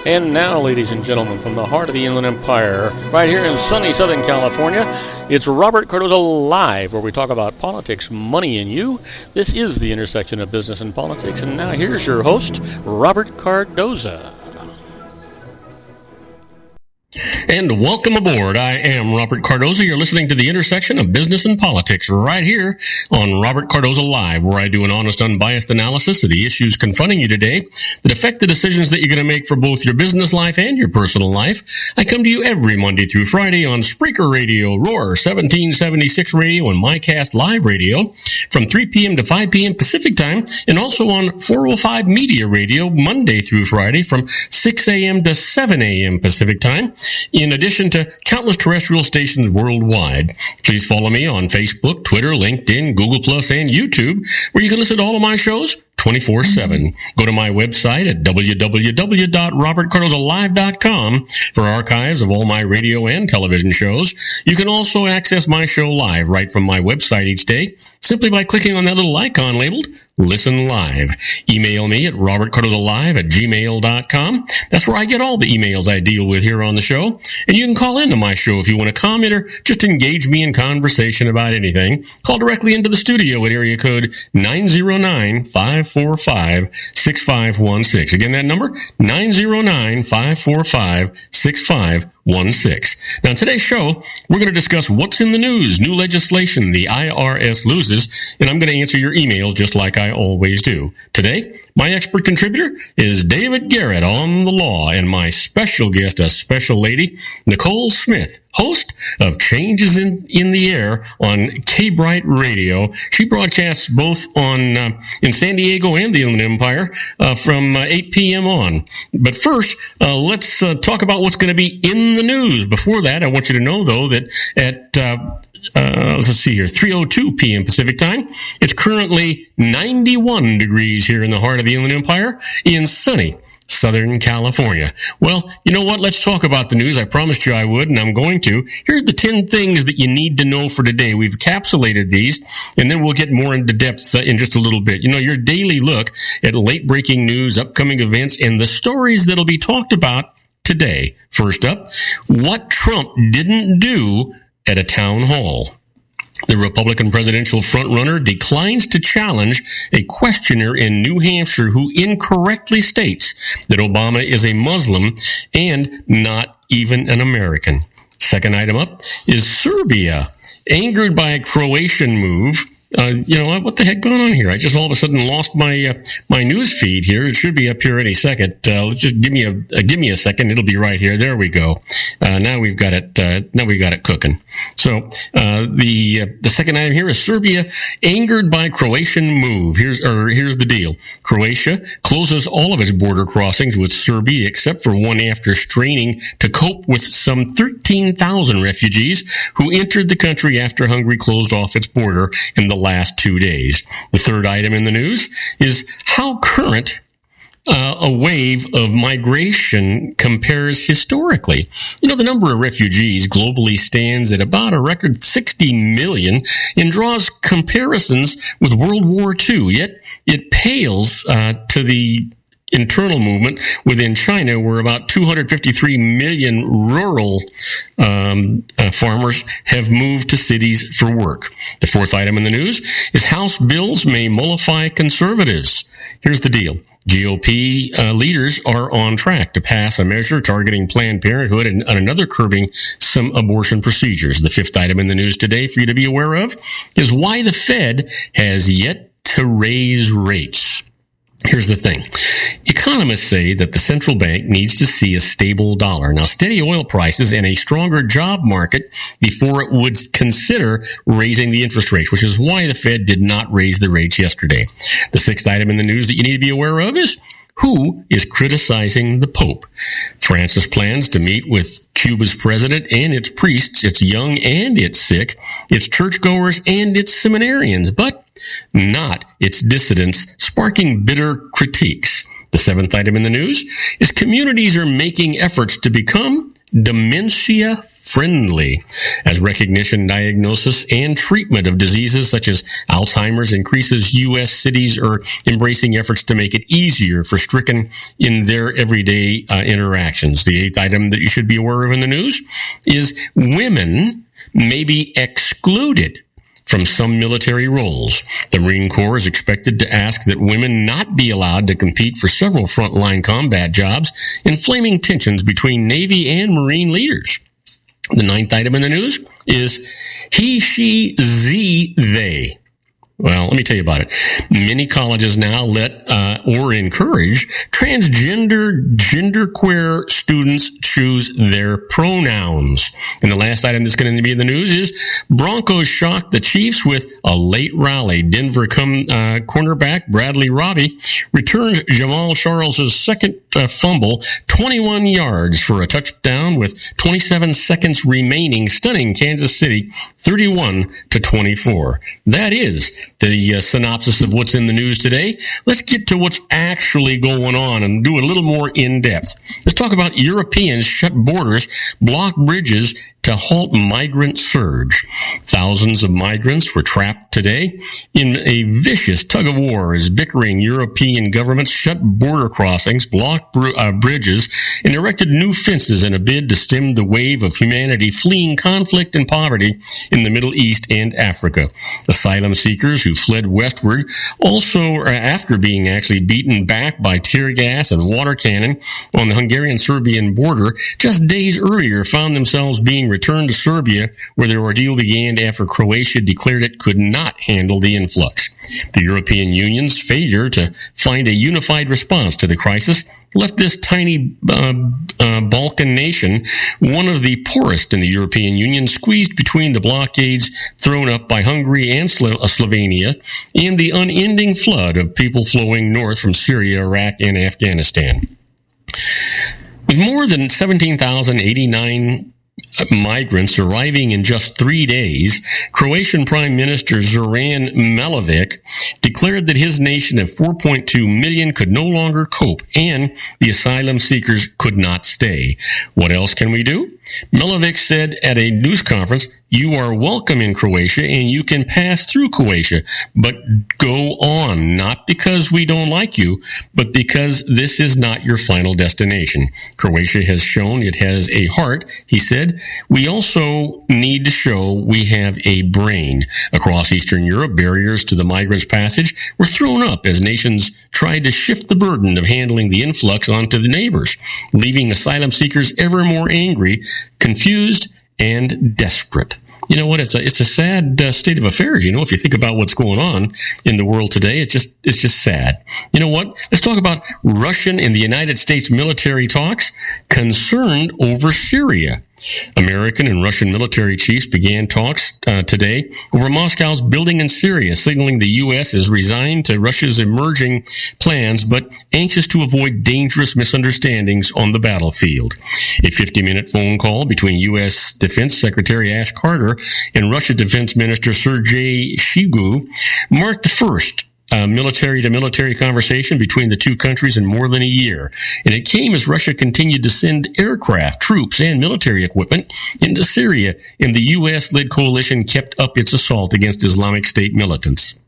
And now, ladies and gentlemen, from the heart of the Inland Empire, right here in sunny Southern California, it's Robert Cardoza Live, where we talk about politics, money, and you. This is the intersection of business and politics. And now here's your host, Robert Cardoza. And welcome aboard. I am Robert Cardoza. You're listening to the intersection of business and politics right here on Robert Cardoza Live, where I do an honest, unbiased analysis of the issues confronting you today that affect the decisions that you're going to make for both your business life and your personal life. I come to you every Monday through Friday on Spreaker Radio, Roar 1776 Radio, and MyCast Live Radio from 3 p.m. to 5 p.m. Pacific Time, and also on 405 Media Radio Monday through Friday from 6 a.m. to 7 a.m. Pacific Time, in addition to countless terrestrial stations worldwide. Please follow me on Facebook, Twitter, LinkedIn, Google+, and YouTube, where you can listen to all of my shows 24/7. Go to my website at www.robertcardozalive.com for archives of all my radio and television shows. You can also access my show live right from my website each day, simply by clicking on that little icon labeled Listen Live. Email me at robertcardozalive@gmail.com. That's where I get all the emails I deal with here on the show. And you can call into my show if you want to comment or just engage me in conversation about anything. Call directly into the studio at area code 909-545-6516. Again, that number, 909-545-6516. Now, in today's show, we're going to discuss what's in the news, new legislation the IRS loses, and I'm going to answer your emails just like I always do. Today, my expert contributor is David Garrett on the law, and my special guest, a special lady, Nicole Smith, host of Changes in the Air on K-Bright Radio. She broadcasts both on in San Diego and the Inland Empire from 8 p.m. on. But first, let's talk about what's going to be in the news. Before that, I want you to know, though, that at let's see here, 3:02 p.m. Pacific Time, it's currently 91 degrees here in the heart of the Inland Empire in sunny Southern California. Well, you know what? Let's talk about the news. I promised you I would, and I'm going to. Here's the 10 things that you need to know for today. We've encapsulated these, and then we'll get more into depth in just a little bit. You know, your daily look at late-breaking news, upcoming events, and the stories that'll be talked about today. First up, what Trump didn't do at a town hall. The Republican presidential frontrunner declines to challenge a questioner in New Hampshire who incorrectly states that Obama is a Muslim and not even an American. Second item up is Serbia, angered by a Croatian move. You know, what the heck going on here? I just all of a sudden lost my my news feed here. It should be up here any second. Let's just give me a second. It'll be right here. There we go. Now we've got it. Now we got it cooking. So the second item here is Serbia, angered by Croatian move. Here's the deal. Croatia closes all of its border crossings with Serbia except for one after straining to cope with some 13,000 refugees who entered the country after Hungary closed off its border in the last 2 days. The third item in the news is how current a wave of migration compares historically. You know, the number of refugees globally stands at about a record 60 million and draws comparisons with World War II, yet it pales to the internal movement within China, where about 253 million rural farmers have moved to cities for work. The fourth item in the news is House bills may mollify conservatives. Here's the deal. GOP leaders are on track to pass a measure targeting Planned Parenthood and another curbing some abortion procedures. The fifth item in the news today for you to be aware of is why the Fed has yet to raise rates. Here's the thing. Economists say that the central bank needs to see a stable dollar. Now, steady oil prices and a stronger job market before it would consider raising the interest rates, which is why the Fed did not raise the rates yesterday. The sixth item in the news that you need to be aware of is who is criticizing the Pope. Francis plans to meet with Cuba's president and its priests, its young and its sick, its churchgoers and its seminarians, but not its dissidents, sparking bitter critiques. The seventh item in the news is communities are making efforts to become dementia-friendly, as recognition, diagnosis, and treatment of diseases such as Alzheimer's increases. U.S. cities are embracing efforts to make it easier for stricken in their everyday interactions. The eighth item that you should be aware of in the news is women may be excluded from some military roles. The Marine Corps is expected to ask that women not be allowed to compete for several frontline combat jobs, inflaming tensions between Navy and Marine leaders. The ninth item in the news is he, she, z, they. Well, let me tell you about it. Many colleges now let or encourage transgender, genderqueer students choose their pronouns. And the last item that's going to be in the news is Broncos shocked the Chiefs with a late rally. Denver cornerback Bradley Robbie returns Jamal Charles' second fumble, 21 yards for a touchdown with 27 seconds remaining, stunning Kansas City 31-24. That is the synopsis of what's in the news today. Let's get to what's actually going on and do it a little more in depth. Let's talk about Europeans shut borders, block bridges to halt migrant surge. Thousands of migrants were trapped today in a vicious tug-of-war as bickering European governments shut border crossings, blocked bridges, and erected new fences in a bid to stem the wave of humanity fleeing conflict and poverty in the Middle East and Africa. Asylum seekers who fled westward also, after being actually beaten back by tear gas and water cannon on the Hungarian-Serbian border, just days earlier found themselves being returned to Serbia, where their ordeal began after Croatia declared it could not handle the influx. The European Union's failure to find a unified response to the crisis left this tiny Balkan nation, one of the poorest in the European Union, squeezed between the blockades thrown up by Hungary and Slovenia and the unending flood of people flowing north from Syria, Iraq, and Afghanistan. With more than 17,089 migrants arriving in just 3 days, Croatian Prime Minister Zoran Milanović declared that his nation of 4.2 million could no longer cope and the asylum seekers could not stay. What else can we do? Milanović said at a news conference, "You are welcome in Croatia and you can pass through Croatia, but go on, not because we don't like you, but because this is not your final destination. Croatia has shown it has a heart," he said. "We also need to show we have a brain." Across Eastern Europe, barriers to the migrants' passage were thrown up as nations tried to shift the burden of handling the influx onto the neighbors, leaving asylum seekers ever more angry, confused, and desperate. You know what? It's a sad state of affairs. You know, if you think about what's going on in the world today, it's just sad. You know what? Let's talk about Russian and the United States military talks concerned over Syria. American and Russian military chiefs began talks today over Moscow's building in Syria, signaling the U.S. is resigned to Russia's emerging plans, but anxious to avoid dangerous misunderstandings on the battlefield. A 50-minute phone call between U.S. Defense Secretary Ash Carter and Russia Defense Minister Sergei Shoigu marked the first military-to-military conversation between the two countries in more than a year. And it came as Russia continued to send aircraft, troops, and military equipment into Syria, and the U.S.-led coalition kept up its assault against Islamic State militants.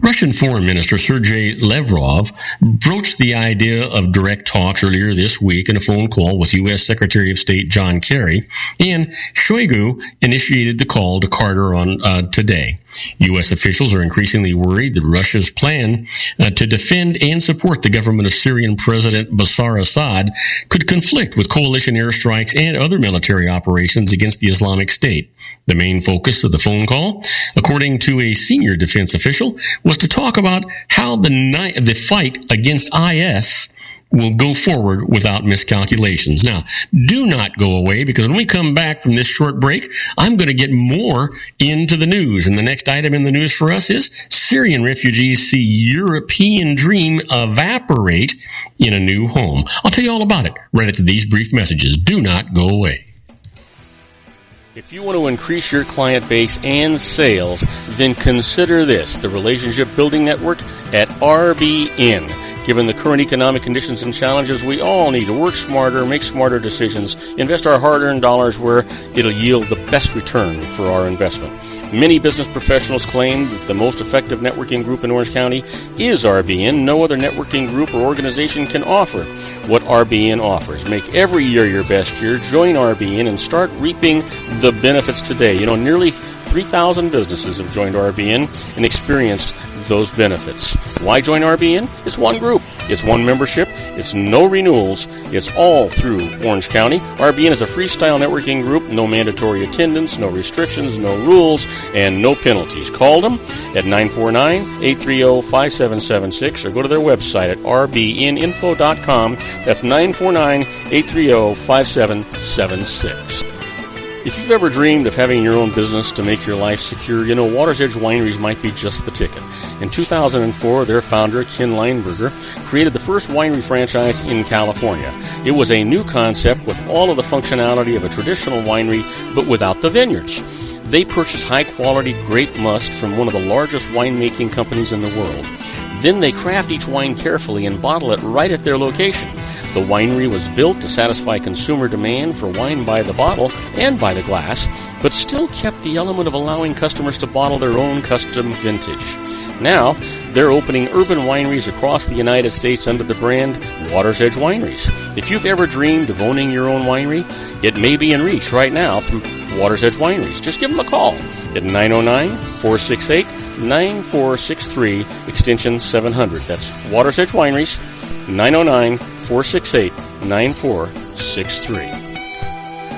Russian Foreign Minister Sergei Lavrov broached the idea of direct talks earlier this week in a phone call with U.S. Secretary of State John Kerry, and Shoigu initiated the call to Carter on today. U.S. officials are increasingly worried that Russia's plan to defend and support the government of Syrian President Bashar Assad could conflict with coalition airstrikes and other military operations against the Islamic State. The main focus of the phone call, according to a senior defense official, was to talk about how the fight against IS will go forward without miscalculations. Now, do not go away, because when we come back from this short break, I'm going to get more into the news. And the next item in the news for us is Syrian refugees see European dream evaporate in a new home. I'll tell you all about it right after these brief messages. Do not go away. If you want to increase your client base and sales, then consider this, the Relationship Building Network at RBN. Given the current economic conditions and challenges, we all need to work smarter, make smarter decisions, invest our hard-earned dollars where it'll yield the best return for our investment. Many business professionals claim that the most effective networking group in Orange County is RBN. No other networking group or organization can offer what RBN offers. Make every year your best year. Join RBN and start reaping the benefits today. Nearly 3,000 businesses have joined RBN and experienced those benefits. Why join RBN? It's one group. It's one membership. It's no renewals. It's all through Orange County. RBN is a freestyle networking group. No mandatory attendance, no restrictions, no rules, and no penalties. Call them at 949-830-5776 or go to their website at rbninfo.com. That's 949-830-5776. If you've ever dreamed of having your own business to make your life secure, Water's Edge Wineries might be just the ticket. In 2004, their founder, Ken Lineberger, created the first winery franchise in California. It was a new concept with all of the functionality of a traditional winery, but without the vineyards. They purchased high-quality grape must from one of the largest winemaking companies in the world. Then they craft each wine carefully and bottle it right at their location. The winery was built to satisfy consumer demand for wine by the bottle and by the glass, but still kept the element of allowing customers to bottle their own custom vintage. Now, they're opening urban wineries across the United States under the brand Water's Edge Wineries. If you've ever dreamed of owning your own winery, it may be in reach right now through Water's Edge Wineries. Just give them a call at 909-468-9463, extension 700. That's Water's Edge Wineries, 909-468-9463.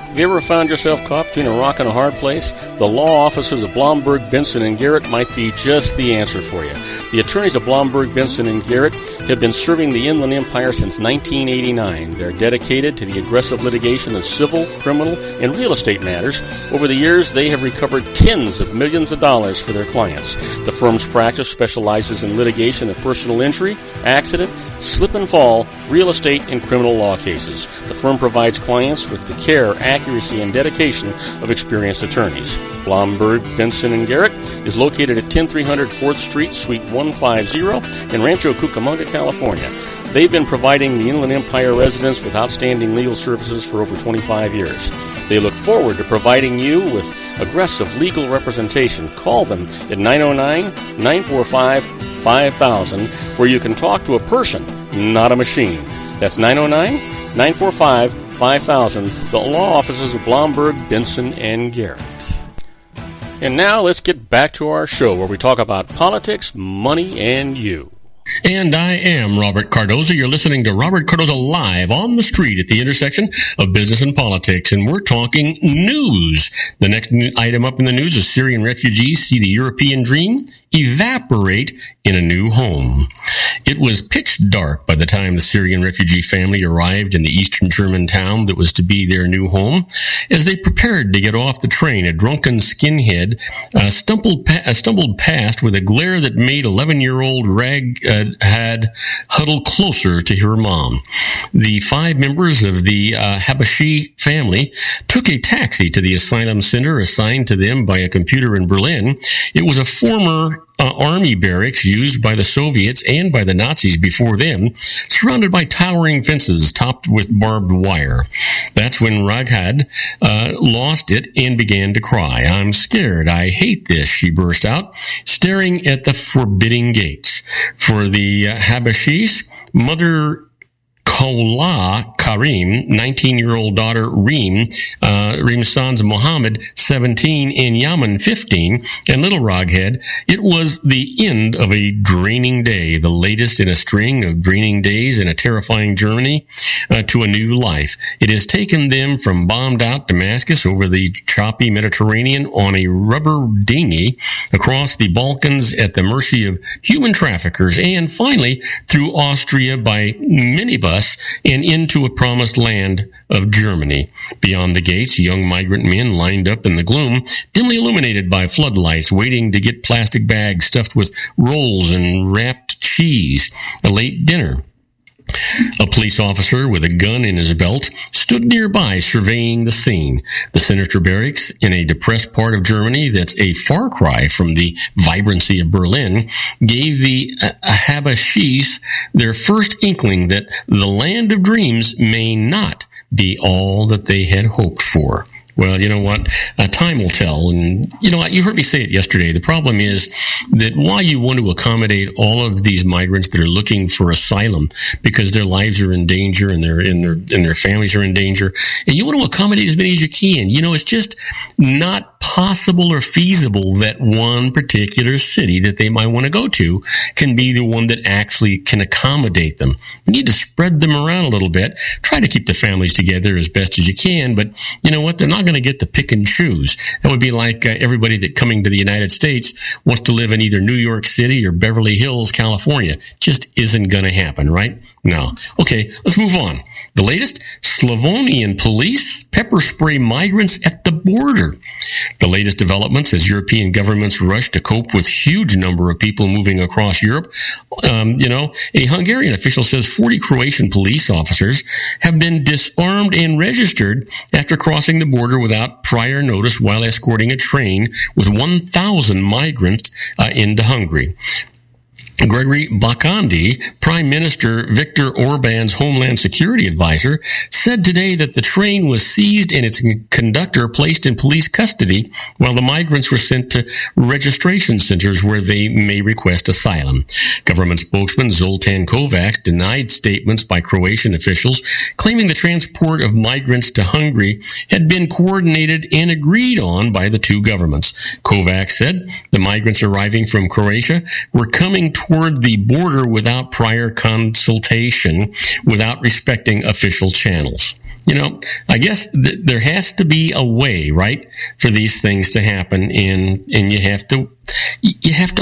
Have you ever found yourself caught between a rock and a hard place? The law offices of Blomberg, Benson, and Garrett might be just the answer for you. The attorneys of Blomberg, Benson, and Garrett have been serving the Inland Empire since 1989. They're dedicated to the aggressive litigation of civil, criminal, and real estate matters. Over the years, they have recovered tens of millions of dollars for their clients. The firm's practice specializes in litigation of personal injury, accident, slip and fall, real estate, and criminal law cases. The firm provides clients with the care, accuracy, and dedication of experienced attorneys. Blomberg, Benson, and Garrett is located at 10300 4th Street, Suite 150 in Rancho Cucamonga, California. They've been providing the Inland Empire residents with outstanding legal services for over 25 years. They look forward to providing you with aggressive legal representation. Call them at 909-945-5000, where you can talk to a person, not a machine. That's 909-945-5000, the law offices of Blomberg, Benson, and Garrett. And now let's get back to our show where we talk about politics, money, and you. And I am Robert Cardoza. You're listening to Robert Cardoza Live on the street at the intersection of business and politics, and we're talking news. The next item up in the news is Syrian refugees see the European dream evaporate in a new home. It was pitch dark by the time the Syrian refugee family arrived in the eastern German town that was to be their new home. As they prepared to get off the train, a drunken skinhead stumbled past with a glare that made 11-year-old Raghad huddle closer to her mom. The 5 members of the Habashi family took a taxi to the asylum center assigned to them by a computer in Berlin. It was a former army barracks used by the Soviets and by the Nazis before them, surrounded by towering fences topped with barbed wire. That's when Raghad lost it and began to cry. "I'm scared. I hate this," she burst out, staring at the forbidding gates. For the Habashis, Mother Kola Karim, 19-year-old daughter Reem Sanz Mohammed, 17, and Yaman, 15, and little Raghad, it was the end of a draining day, the latest in a string of draining days in a terrifying journey to a new life. It has taken them from bombed-out Damascus over the choppy Mediterranean on a rubber dinghy, across the Balkans at the mercy of human traffickers, and finally through Austria by minibus and into a promised land of Germany. Beyond the gates, young migrant men lined up in the gloom, dimly illuminated by floodlights, waiting to get plastic bags stuffed with rolls and wrapped cheese, a late dinner. A police officer with a gun in his belt stood nearby surveying the scene. The senator barracks in a depressed part of Germany that's a far cry from the vibrancy of Berlin gave the Habashis their first inkling that the land of dreams may not be all that they had hoped for. Well, you know what? Time will tell. And you know what? You heard me say it yesterday. The problem is that while you want to accommodate all of these migrants that are looking for asylum because their lives are in danger and their families are in danger, and you want to accommodate as many as you can, you know, it's just not possible or feasible that one particular city that they might want to go to can be the one that actually can accommodate them. You need to spread them around a little bit. Try to keep the families together as best as you can, but you know what? They're not going to get to pick and choose. That would be like everybody that coming to the United States wants to live in either New York City or Beverly Hills, California. Just isn't going to happen, right? No. Okay, let's move on. The latest, Slovenian police pepper spray migrants at the border. The latest developments as European governments rush to cope with huge number of people moving across Europe. A Hungarian official says 40 Croatian police officers have been disarmed and registered after crossing the border without prior notice while escorting a train with 1,000 migrants into Hungary. Gregory Bakandi, Prime Minister Viktor Orban's Homeland Security advisor, said today that the train was seized and its conductor placed in police custody while the migrants were sent to registration centers where they may request asylum. Government spokesman Zoltan Kovacs denied statements by Croatian officials claiming the transport of migrants to Hungary had been coordinated and agreed on by the two governments. Kovacs said the migrants arriving from Croatia were coming toward the border without prior consultation, without respecting official channels. You know, I guess there has to be a way, right, for these things to happen, and you have to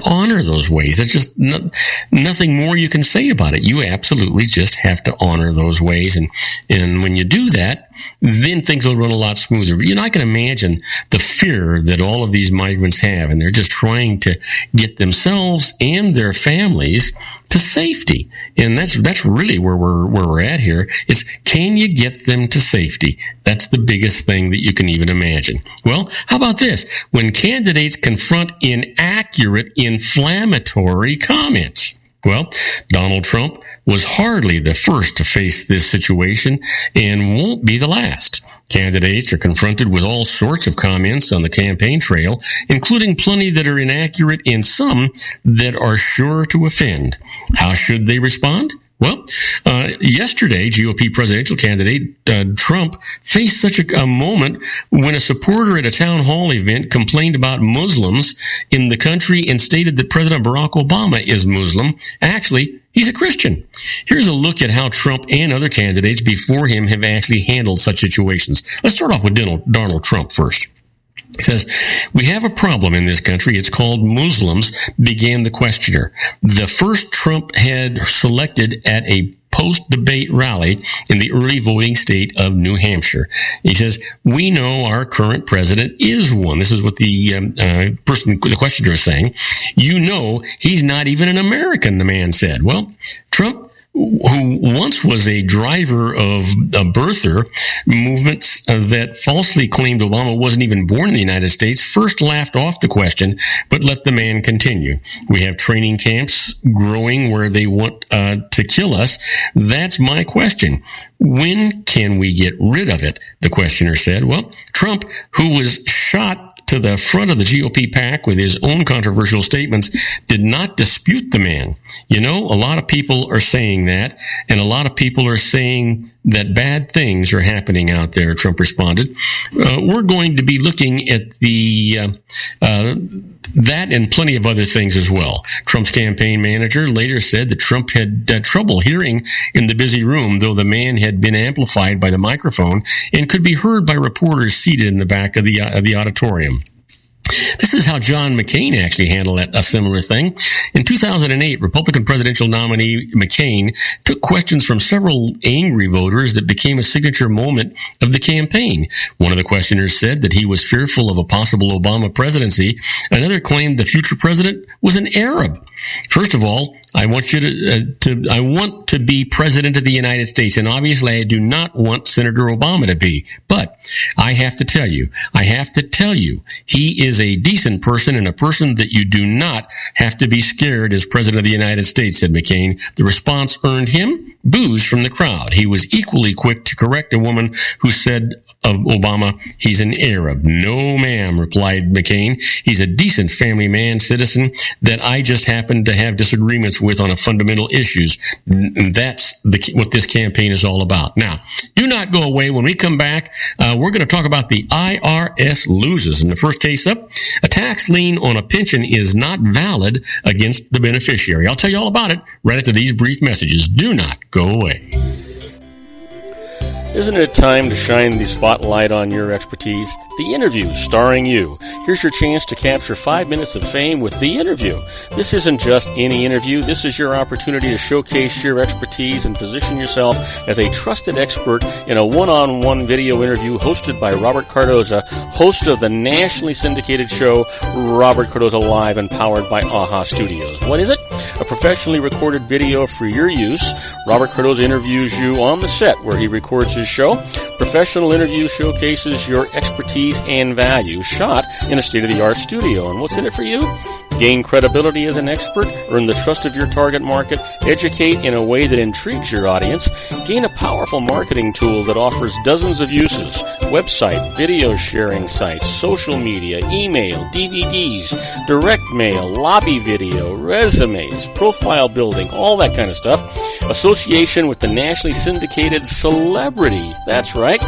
honor those ways. There's just nothing more you can say about it. You absolutely just have to honor those ways, and when you do that, then things will run a lot smoother. You know, I can imagine the fear that all of these migrants have, and they're just trying to get themselves and their families to safety. And that's really where we're at here. Is can you get them to safety? That's the biggest thing that you can even imagine. Well, how about this? When candidates confront inaccurate, inflammatory comments. Well, Donald Trump was hardly the first to face this situation and won't be the last. Candidates are confronted with all sorts of comments on the campaign trail, including plenty that are inaccurate and some that are sure to offend. How should they respond? Well, yesterday, GOP presidential candidate Trump faced such a moment when a supporter at a town hall event complained about Muslims in the country and stated that President Barack Obama is Muslim. Actually, he's a Christian. Here's a look at how Trump and other candidates before him have actually handled such situations. Let's start off with Donald Trump first. He says, "We have a problem in this country. It's called Muslims," began the questioner. The first Trump had selected at a post-debate rally in the early voting state of New Hampshire. He says, "We know our current president is one." This is what the questioner is saying. "You know he's not even an American," the man said. Well, Trump, who once was a driver of a birther movements that falsely claimed Obama wasn't even born in the United States, first laughed off the question, but let the man continue. "We have training camps growing where they want to kill us. That's my question. When can we get rid of it?" the questioner said. Well, Trump, who was shot to the front of the GOP pack with his own controversial statements, did not dispute the man. You know, a lot of people are saying that, and a lot of people are saying that bad things are happening out there, Trump responded. We're going to be looking at that and plenty of other things as well. Trump's campaign manager later said that Trump had trouble hearing in the busy room, though the man had been amplified by the microphone and could be heard by reporters seated in the back of the auditorium. This is how John McCain actually handled a similar thing. In 2008, Republican presidential nominee McCain took questions from several angry voters that became a signature moment of the campaign. One of the questioners said that he was fearful of a possible Obama presidency. Another claimed the future president was an Arab. First of all, I want you I want to be president of the United States, and obviously I do not want Senator Obama to be. But I have to tell you, he is a decent person and a person that you do not have to be scared as president of the United States, said McCain. The response earned him boos from the crowd. He was equally quick to correct a woman who said of Obama, he's an Arab. No, ma'am, replied McCain. He's a decent family man, citizen, that I just happen to have disagreements with on fundamental issues. And that's what this campaign is all about. Now, do not go away. When we come back, we're going to talk about the IRS loses. In the first case up, a tax lien on a pension is not valid against the beneficiary. I'll tell you all about it right after these brief messages. Do not go away. Isn't it time to shine the spotlight on your expertise? The Interview, starring you. Here's your chance to capture 5 minutes of fame with The Interview. This isn't just any interview. This is your opportunity to showcase your expertise and position yourself as a trusted expert in a one-on-one video interview hosted by Robert Cardoza, host of the nationally syndicated show Robert Cardoza Live and powered by AHA Studios. What is it? A professionally recorded video for your use. Robert Cardoza interviews you on the set where he records his show. Professional interview showcases your expertise and value, shot in a state-of-the-art studio. And what's in it for you? Gain credibility as an expert, earn the trust of your target market, educate in a way that intrigues your audience, gain a powerful marketing tool that offers dozens of uses, website, video sharing sites, social media, email, DVDs, direct mail, lobby video, resumes, profile building, all that kind of stuff. Association with the nationally syndicated celebrity. That's right.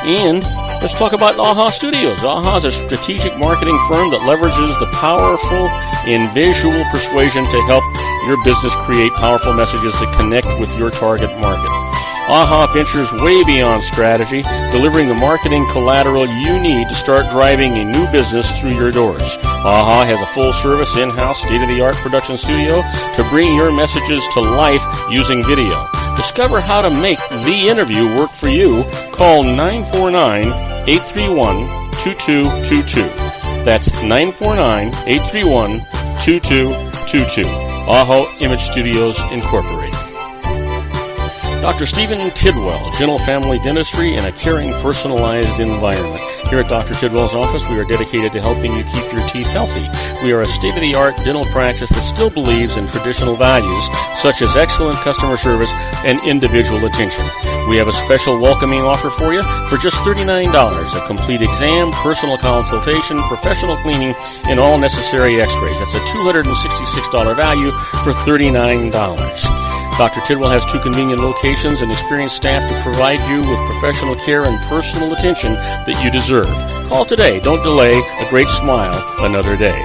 And let's talk about AHA Studios. AHA is a strategic marketing firm that leverages the powerful and visual persuasion to help your business create powerful messages that connect with your target market. AHA ventures way beyond strategy, delivering the marketing collateral you need to start driving a new business through your doors. AHA has a full-service, in-house, state-of-the-art production studio to bring your messages to life using video. Discover how to make The Interview work for you. Call 949-831-2222. That's 949-831-2222. AHA Image Studios Incorporated. Dr. Stephen Tidwell, Gentle Family Dentistry in a caring, personalized environment. Here at Dr. Tidwell's office, we are dedicated to helping you keep your teeth healthy. We are a state-of-the-art dental practice that still believes in traditional values, such as excellent customer service and individual attention. We have a special welcoming offer for you for just $39, a complete exam, personal consultation, professional cleaning, and all necessary x-rays. That's a $266 value for $39. Dr. Tidwell has 2 convenient locations and experienced staff to provide you with professional care and personal attention that you deserve. Call today. Don't delay. A great smile another day.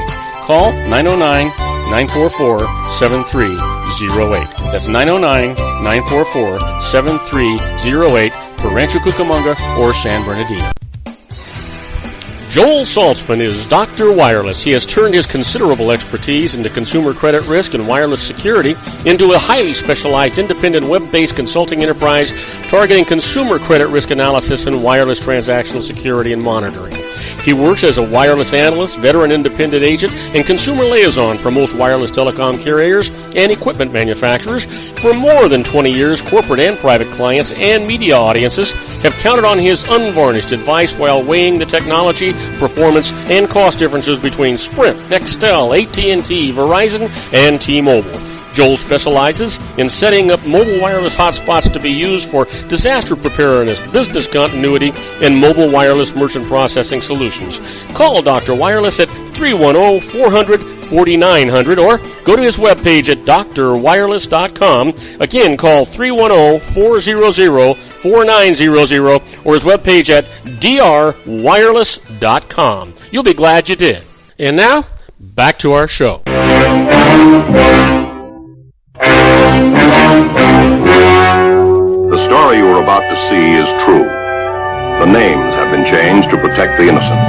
Call 909-944-7308. That's 909-944-7308 for Rancho Cucamonga or San Bernardino. Joel Saltzman is Dr. Wireless. He has turned his considerable expertise into consumer credit risk and wireless security into a highly specialized independent web-based consulting enterprise targeting consumer credit risk analysis and wireless transactional security and monitoring. He works as a wireless analyst, veteran independent agent, and consumer liaison for most wireless telecom carriers and equipment manufacturers. For more than 20 years, corporate and private clients and media audiences have counted on his unvarnished advice while weighing the technology, performance, and cost differences between Sprint, Nextel, AT&T, Verizon, and T-Mobile. Joel specializes in setting up mobile wireless hotspots to be used for disaster preparedness, business continuity, and mobile wireless merchant processing solutions. Call Dr. Wireless at 310-400-4900 or go to his webpage at drwireless.com. Again, call 310-400-4900 or his webpage at drwireless.com. You'll be glad you did. And now, back to our show. The story you are about to see is true. The names have been changed to protect the innocent.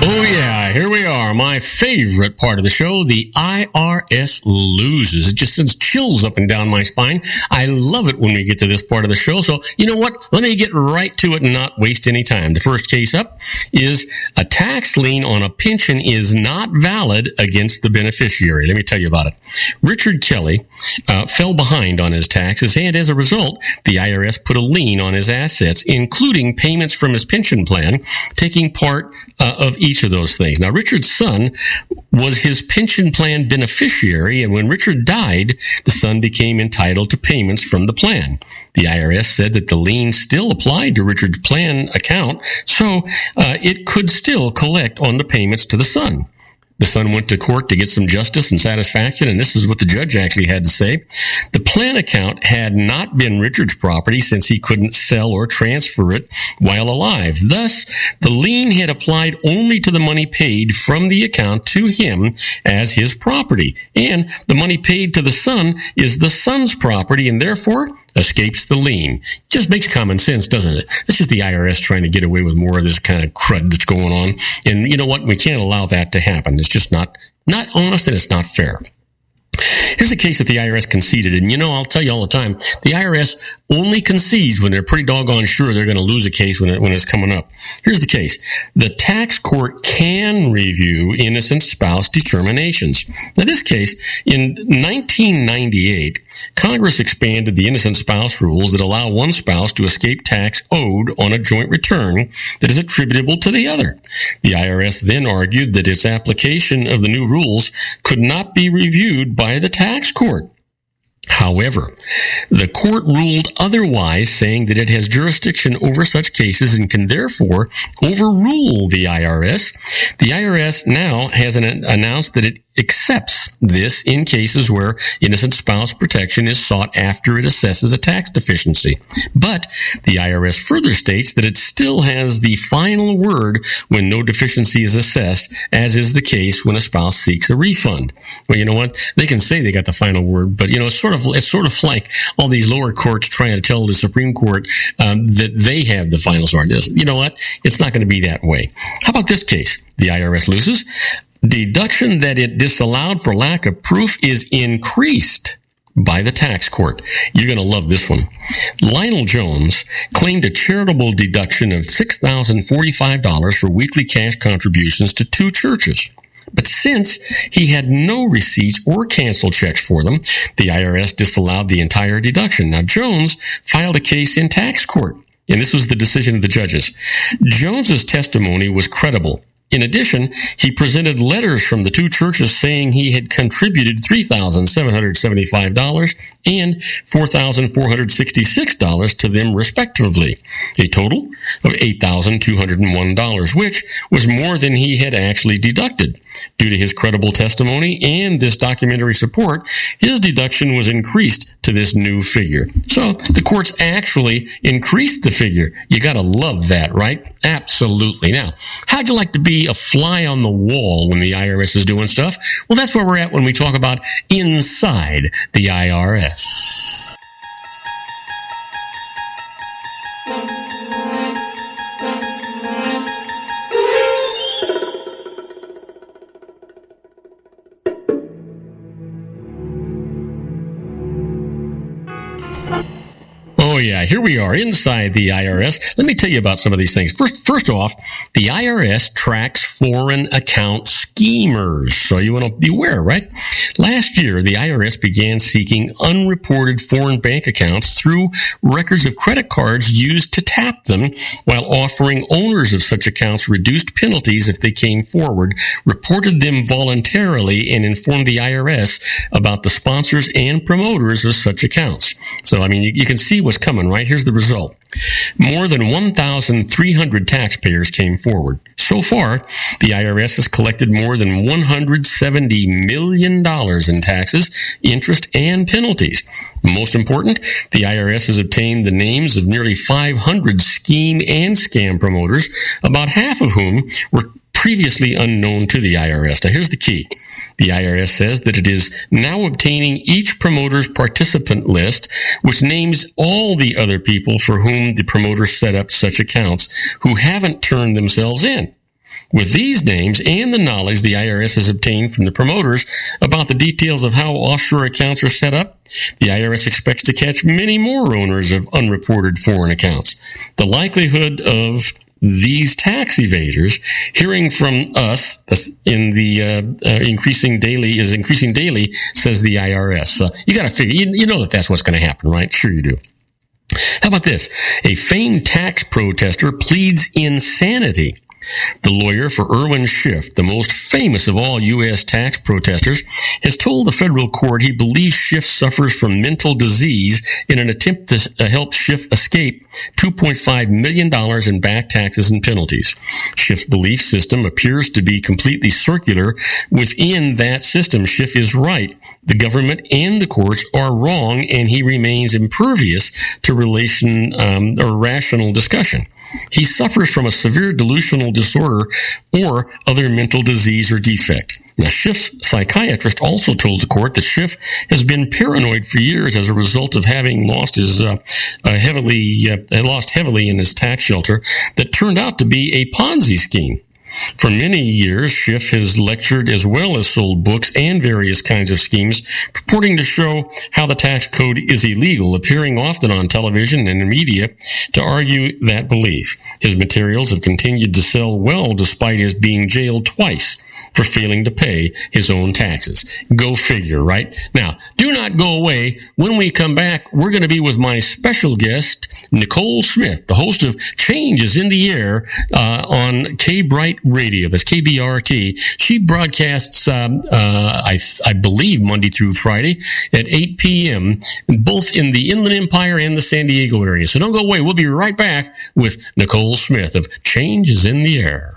Oh yeah, here we are. My my favorite part of the show, the IRS loses. It just sends chills up and down my spine. I love it when we get to this part of the show. So, you know what? Let me get right to it and not waste any time. The first case up is a tax lien on a pension is not valid against the beneficiary. Let me tell you about it. Richard Kelly fell behind on his taxes, and as a result, the IRS put a lien on his assets, including payments from his pension plan, taking part of each of those things. Now, Richard's son was his pension plan beneficiary, and when Richard died, the son became entitled to payments from the plan. The IRS said that the lien still applied to Richard's plan account, so it could still collect on the payments to the son. The son went to court to get some justice and satisfaction, and this is what the judge actually had to say. The plan account had not been Richard's property since he couldn't sell or transfer it while alive. Thus, the lien had applied only to the money paid from the account to him as his property, and the money paid to the son is the son's property and therefore escapes the lien. Just makes common sense, doesn't it? This is the IRS trying to get away with more of this kind of crud that's going on. And you know what? We can't allow that to happen. It's just not honest, and it's not fair. Here's a case that the IRS conceded, and you know, I'll tell you all the time, the IRS only concedes when they're pretty doggone sure they're going to lose a case when it's coming up. Here's the case. The tax court can review innocent spouse determinations. Now, this case, in 1998, Congress expanded the innocent spouse rules that allow one spouse to escape tax owed on a joint return that is attributable to the other. The IRS then argued that its application of the new rules could not be reviewed by the tax court. However, the court ruled otherwise, saying that it has jurisdiction over such cases and can therefore overrule the IRS. The IRS now has announced that it accepts this in cases where innocent spouse protection is sought after it assesses a tax deficiency. But the IRS further states that it still has the final word when no deficiency is assessed, as is the case when a spouse seeks a refund. Well, you know what? They can say they got the final word, but you know, it's sort of like all these lower courts trying to tell the Supreme Court that they have the final word. You know what? It's not going to be that way. How about this case? The IRS loses. Deduction that it disallowed for lack of proof is increased by the tax court. You're going to love this one. Lionel Jones claimed a charitable deduction of $6,045 for weekly cash contributions to two churches. But since he had no receipts or canceled checks for them, the IRS disallowed the entire deduction. Now, Jones filed a case in tax court, and this was the decision of the judges. Jones's testimony was credible. In addition, he presented letters from the two churches saying he had contributed $3,775 and $4,466 to them respectively, a total of $8,201, which was more than he had actually deducted. Due to his credible testimony and this documentary support, his deduction was increased to this new figure. So the courts actually increased the figure. You got to love that, right? Absolutely. Now, how'd you like to be a fly on the wall when the IRS is doing stuff? Well, that's where we're at when we talk about inside the IRS. Oh, yeah, here we are inside the IRS. Let me tell you about some of these things. First off, the IRS tracks foreign account schemers, so you want to be aware, right? Last year, the IRS began seeking unreported foreign bank accounts through records of credit cards used to tap them, while offering owners of such accounts reduced penalties if they came forward, reported them voluntarily, and informed the IRS about the sponsors and promoters of such accounts. So, I mean, you can see what's coming, right? Here's the result. More than 1,300 taxpayers came forward. So far, the IRS has collected more than $170 million in taxes, interest, and penalties. Most important, the IRS has obtained the names of nearly 500 scheme and scam promoters, about half of whom were previously unknown to the IRS. Now, here's the key. The IRS says that it is now obtaining each promoter's participant list, which names all the other people for whom the promoter set up such accounts who haven't turned themselves in. With these names and the knowledge the IRS has obtained from the promoters about the details of how offshore accounts are set up, the IRS expects to catch many more owners of unreported foreign accounts. The likelihood of these tax evaders hearing from us in the increasing daily, says the IRS. You got to figure, you know that's what's going to happen, right? Sure you do. How about this? A famed tax protester pleads insanity. The lawyer for Irwin Schiff, the most famous of all U.S. tax protesters, has told the federal court he believes Schiff suffers from mental disease in an attempt to help Schiff escape $2.5 million in back taxes and penalties. Schiff's belief system appears to be completely circular. Within that system, Schiff is right. The government and the courts are wrong, and he remains impervious to rational discussion. He suffers from a severe delusional disorder or other mental disease or defect. Now, Schiff's psychiatrist also told the court that Schiff has been paranoid for years as a result of having lost heavily in his tax shelter that turned out to be a Ponzi scheme. For many years, Schiff has lectured as well as sold books and various kinds of schemes purporting to show how the tax code is illegal, appearing often on television and in media to argue that belief. His materials have continued to sell well despite his being jailed twice for failing to pay his own taxes. Go figure, right? Now, do not go away. When we come back, we're going to be with my special guest, Nicole Smith, the host of Change is in the Air on K-Bright Radio. That's KBRT. She broadcasts, I believe, Monday through Friday at 8 p.m., both in the Inland Empire and the San Diego area. So don't go away. We'll be right back with Nicole Smith of Change is in the Air.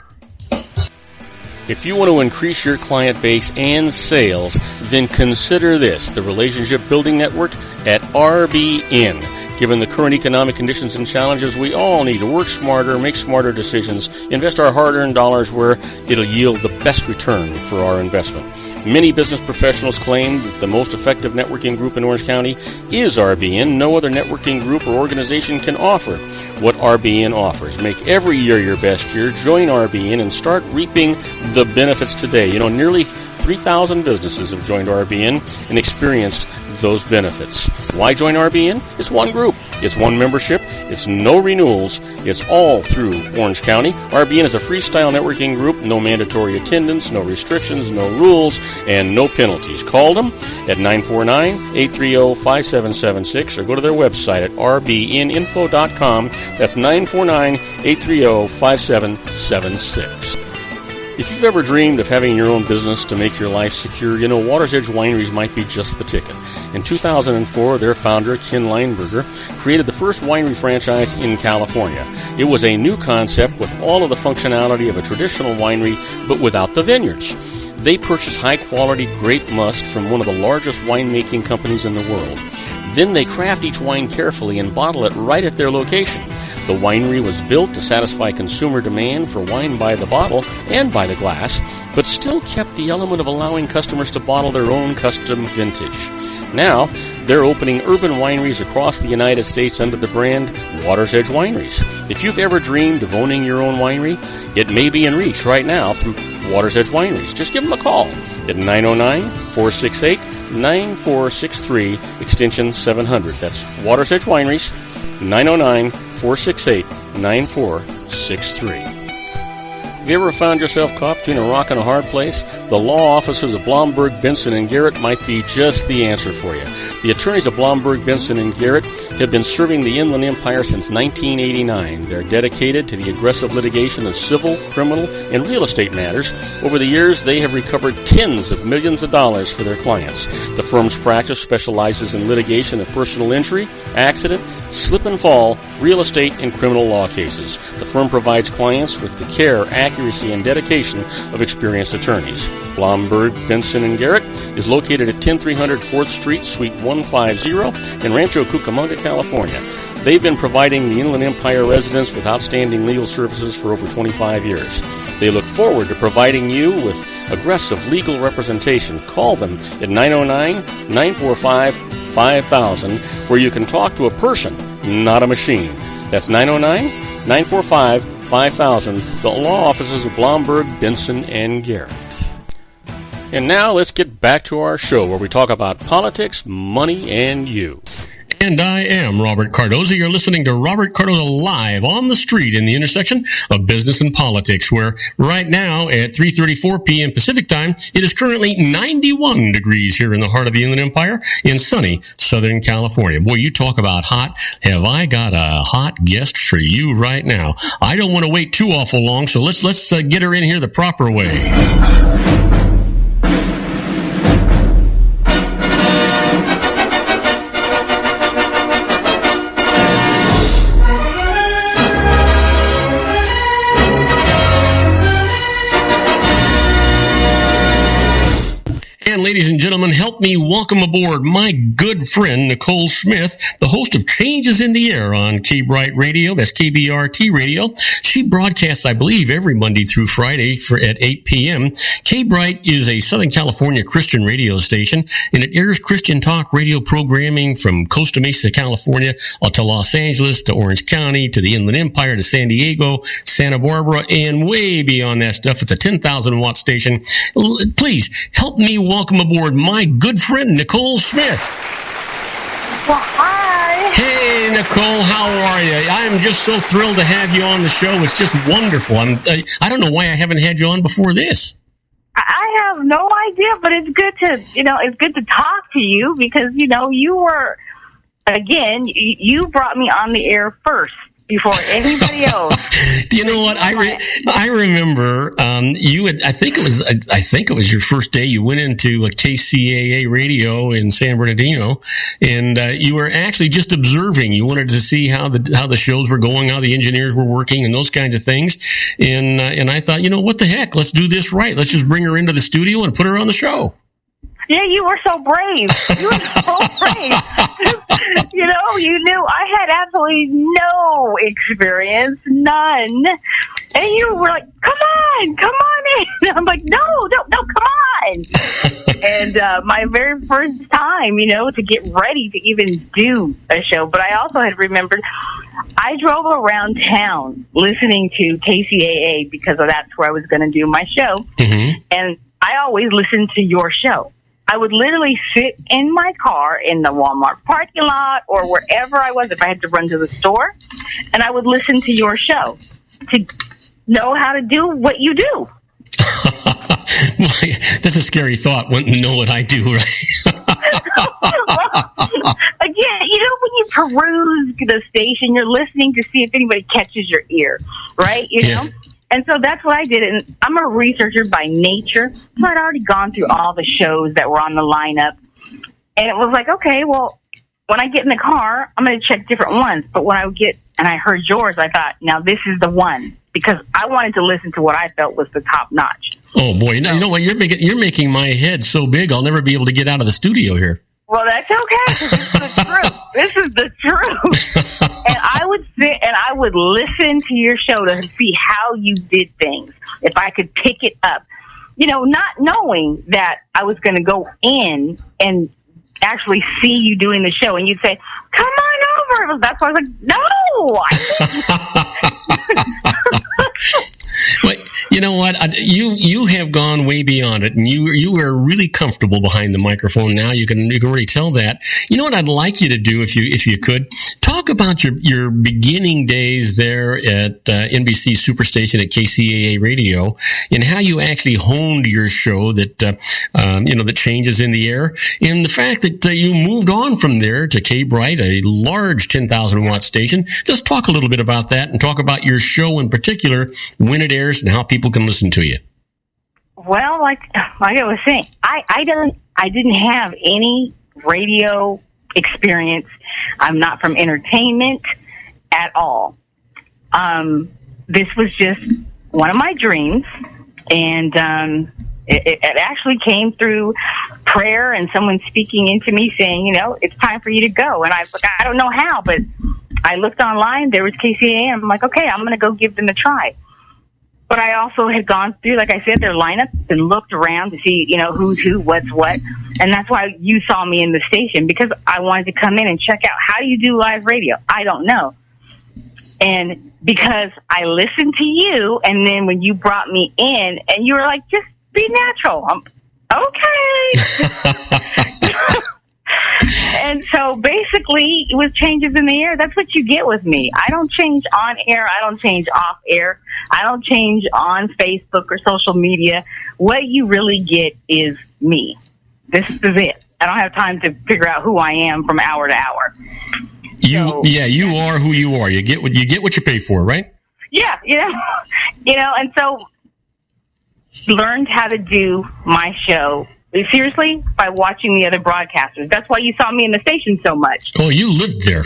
If you want to increase your client base and sales, then consider this, the Relationship Building Network at RBN. Given the current economic conditions and challenges, we all need to work smarter, make smarter decisions, invest our hard-earned dollars where it'll yield the best return for our investment. Many business professionals claim that the most effective networking group in Orange County is RBN. No other networking group or organization can offer what RBN offers. Make every year your best year. Join RBN and start reaping the benefits today. You know, nearly 3,000 businesses have joined RBN and experienced those benefits. Why join RBN? It's one group. It's one membership. It's no renewals. It's all through Orange County. RBN is a freestyle networking group. No mandatory attendance, no restrictions, no rules, and no penalties. Call them at 949-830-5776 or go to their website at rbninfo.com. That's 949-830-5776. If you've ever dreamed of having your own business to make your life secure, you know Water's Edge Wineries might be just the ticket. In 2004, their founder, Ken Lineberger, created the first winery franchise in California. It was a new concept with all of the functionality of a traditional winery, but without the vineyards. They purchase high-quality grape must from one of the largest winemaking companies in the world. Then they craft each wine carefully and bottle it right at their location. The winery was built to satisfy consumer demand for wine by the bottle and by the glass, but still kept the element of allowing customers to bottle their own custom vintage. Now, they're opening urban wineries across the United States under the brand Water's Edge Wineries. If you've ever dreamed of owning your own winery, it may be in reach right now through Water's Edge Wineries. Just give them a call at 909-468-9463, extension 700. That's Water's Edge Wineries, 909-468-9463. Have you ever found yourself caught between a rock and a hard place? The law offices of Blomberg, Benson, & Garrett might be just the answer for you. The attorneys of Blomberg, Benson, & Garrett have been serving the Inland Empire since 1989. They're dedicated to the aggressive litigation of civil, criminal, and real estate matters. Over the years, they have recovered tens of millions of dollars for their clients. The firm's practice specializes in litigation of personal injury, accident, slip and fall, real estate, and criminal law cases. The firm provides clients with the care, accuracy, and dedication of experienced attorneys. Blomberg, Benson & Garrett is located at 10300 4th Street, Suite 150 in Rancho Cucamonga, California. They've been providing the Inland Empire residents with outstanding legal services for over 25 years. They look forward to providing you with aggressive legal representation. Call them at 909-945-5000, where you can talk to a person, not a machine. That's 909-945-5000. 5000, the law offices of Blomberg, Benson, and Garrett. And now let's get back to our show where we talk about politics, money, and you. And I am Robert Cardoza. You're listening to Robert Cardoza Live on the street in the intersection of business and politics, where right now at 3:34 p.m. Pacific time, it is currently 91 degrees here in the heart of the Inland Empire in sunny Southern California. Boy, you talk about hot. Have I got a hot guest for you right now? I don't want to wait too awful long, so let's get her in here the proper way. Ladies and gentlemen, help me welcome aboard my good friend, Nicole Smith, the host of Changes in the Air on K-Bright Radio. That's KBRT Radio. She broadcasts, I believe, every Monday through Friday at 8 p.m. K-Bright is a Southern California Christian radio station, and it airs Christian talk radio programming from Costa Mesa, California, to Los Angeles, to Orange County, to the Inland Empire, to San Diego, Santa Barbara, and way beyond that stuff. It's a 10,000-watt station. Please, help me welcome aboard my good friend, Nicole Smith. Well, hi. Hey, Nicole, how are you? I am just so thrilled to have you on the show. It's just wonderful. I don't know why I haven't had you on before this. I have no idea, but it's good to talk to you because, you were, again, you brought me on the air first. Before anybody else. You know what? I remember you had. I think it was your first day. You went into a KCAA radio in San Bernardino, and you were actually just observing. You wanted to see how the shows were going, how the engineers were working, and those kinds of things. And I thought, what the heck? Let's do this right. Let's just bring her into the studio and put her on the show. Yeah, you were so brave. You were so brave. You knew I had absolutely no experience, none. And you were like, come on in. I'm like, no, come on. And my very first time, to get ready to even do a show. But I also had remembered I drove around town listening to KCAA because that's where I was going to do my show. Mm-hmm. And I always listened to your show. I would literally sit in my car in the Walmart parking lot or wherever I was if I had to run to the store, and I would listen to your show to know how to do what you do. That's a scary thought. Wouldn't know what I do, right? Again, when you peruse the station, you're listening to see if anybody catches your ear, right? Yeah. And so that's what I did. And I'm a researcher by nature. So I'd already gone through all the shows that were on the lineup. And it was like, okay, well, when I get in the car, I'm going to check different ones. But when I I heard yours, I thought, now this is the one. Because I wanted to listen to what I felt was the top notch. Oh, boy. You know what? You're making my head so big, I'll never be able to get out of the studio here. Well, that's okay, because this is the truth. This is the truth. And I would sit and I would listen to your show to see how you did things, if I could pick it up. Not knowing that I was going to go in and actually see you doing the show. And you'd say, come on over. That's why I was like, no. But you know what? You have gone way beyond it, and you are really comfortable behind the microphone now. You can already tell that. You know what I'd like you to do, if you could, talk about your beginning days there at NBC Superstation at KCAA Radio, and how you actually honed your show that that Changes in the Air, and the fact that you moved on from there to K-Bright, a large 10,000-watt station. Just talk a little bit about that, and talk about your show in particular, when it airs, and how people can listen to you. Well, like I was saying, I didn't have any radio experience. I'm not from entertainment at all. This was just one of my dreams, and it actually came through prayer and someone speaking into me saying, it's time for you to go. And I was like, I don't know how, but I looked online. There was KCAA, and I'm like, okay, I'm going to go give them a try. But I also had gone through, like I said, their lineup and looked around to see, who's who, what's what. And that's why you saw me in the station, because I wanted to come in and check out, how do you do live radio? I don't know. And because I listened to you, and then when you brought me in, and you were like, just be natural. I'm okay. And so basically, with changes in the air, that's what you get with me. I don't change on air. I don't change off air. I don't change on Facebook or social media. What you really get is me. This is it. I don't have time to figure out who I am from hour to hour. You are who you are. You get what you pay for, right? Yeah, and so learned how to do my show seriously by watching the other broadcasters. That's why you saw me in the station so much. Oh, you lived there.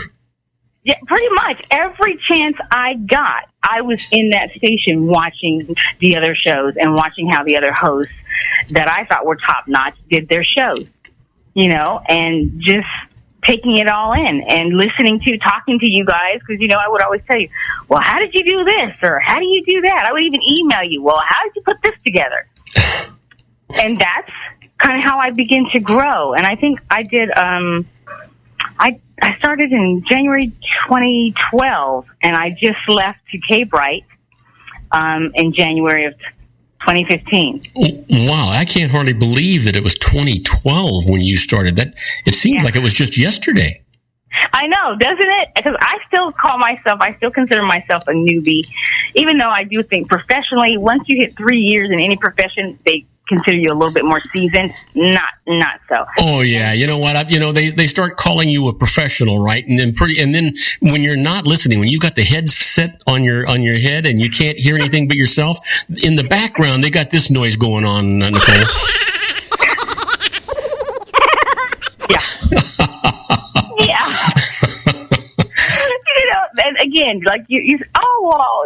Yeah, pretty much. Every chance I got, I was in that station watching the other shows and watching how the other hosts that I thought were top-notch did their shows, and just taking it all in and talking to you guys, because, I would always tell you, well, how did you do this? Or how do you do that? I would even email you, well, how did you put this together? And that's kind of how I began to grow. And I think I did, I started in January 2012, and I just left to K-Bright in January of 2015. Wow, I can't hardly believe that it was 2012 when you started. That it seems like it was just yesterday. I know, doesn't it? Because I still consider myself a newbie, even though I do think professionally, once you hit 3 years in any profession, they consider you a little bit more seasoned. Not so. Oh yeah, you know what? They start calling you a professional, right? And then when you're not listening, when you've got the headset on your head and you can't hear anything but yourself, in the background they got this noise going on, Nicole. Yeah. And again, like you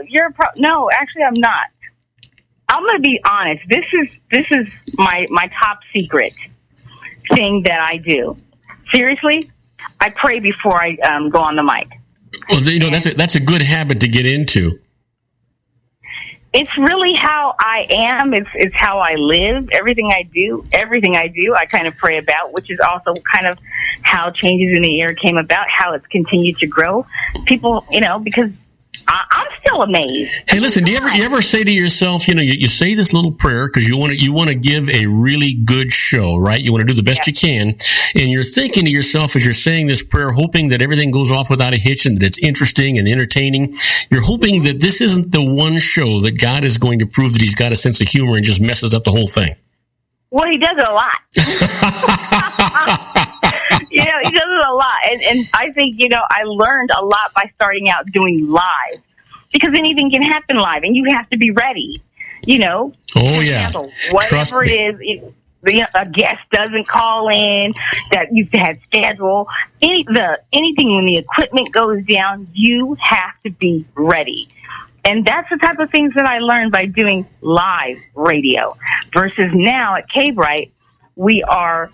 you're no, actually I'm not. I'm going to be honest. This is my top secret thing that I do. Seriously, I pray before I go on the mic. Well, that's a good habit to get into. It's really how I am. It's how I live. Everything I do, I kind of pray about, which is also kind of how Changes in the Air came about, how it's continued to grow. People, because I'm still amazed. Hey, listen, do you ever say to yourself, you say this little prayer because you want to give a really good show, right? You want to do the best you can, and you're thinking to yourself as you're saying this prayer, hoping that everything goes off without a hitch and that it's interesting and entertaining. You're hoping that this isn't the one show that God is going to prove that He's got a sense of humor and just messes up the whole thing. Well, He does it a lot. He does it a lot. And I think, I learned a lot by starting out doing live, because anything can happen live and you have to be ready, Oh, yeah. Whatever it is, a guest doesn't call in that you've had scheduled. Anything when the equipment goes down, you have to be ready. And that's the type of things that I learned by doing live radio versus now at K-Bright, we are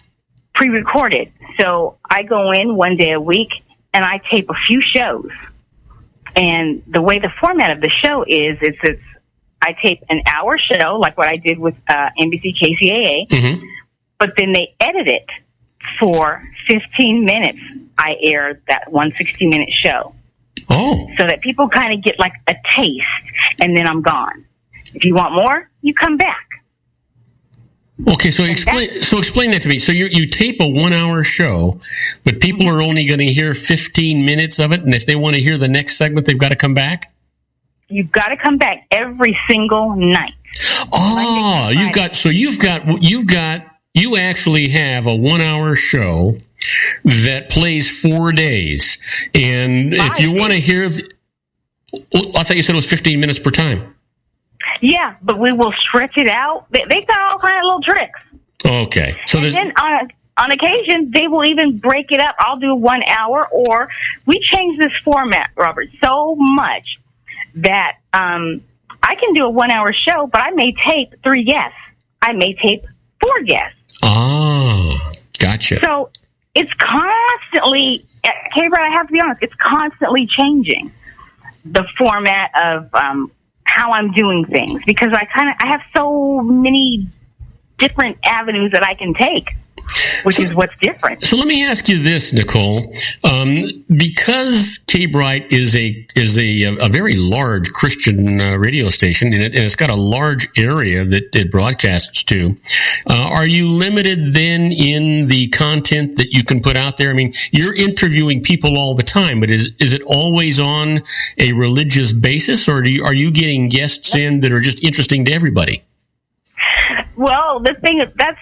pre-recorded. So I go in one day a week and I tape a few shows. And the way the format of the show is, I tape an hour show, like what I did with NBC KCAA, mm-hmm. but then they edit it for 15 minutes. I air that 160-minute show. Oh. So that people kind of get like a taste, and then I'm gone. If you want more, you come back. Okay, so explain that to me. So you tape a 1 hour show, but people are only going to hear 15 minutes of it, and if they want to hear the next segment, they've got to come back? You've got to come back every single night. Oh, you actually have a 1 hour show that plays 4 days. And if you want to hear, I thought you said it was 15 minutes per time. Yeah, but we will stretch it out. They've got all kinds of little tricks. Okay. So then on occasion, they will even break it up. I'll do 1 hour, or we change this format, Robert, so much that I can do a 1 hour show, but I may tape 3 guests. I may tape 4 guests. Oh, gotcha. So it's constantly, K-Bright, I have to be honest, it's constantly changing the format of how I'm doing things, because I have so many different avenues that I can take. which is what's different. So let me ask you this, Nicole. Because K-Bright is a very large Christian radio station, and it's got a large area that it broadcasts to, are you limited then in the content that you can put out there? I mean, you're interviewing people all the time, but is it always on a religious basis, or are you getting guests in that are just interesting to everybody? Well, the thing is, that's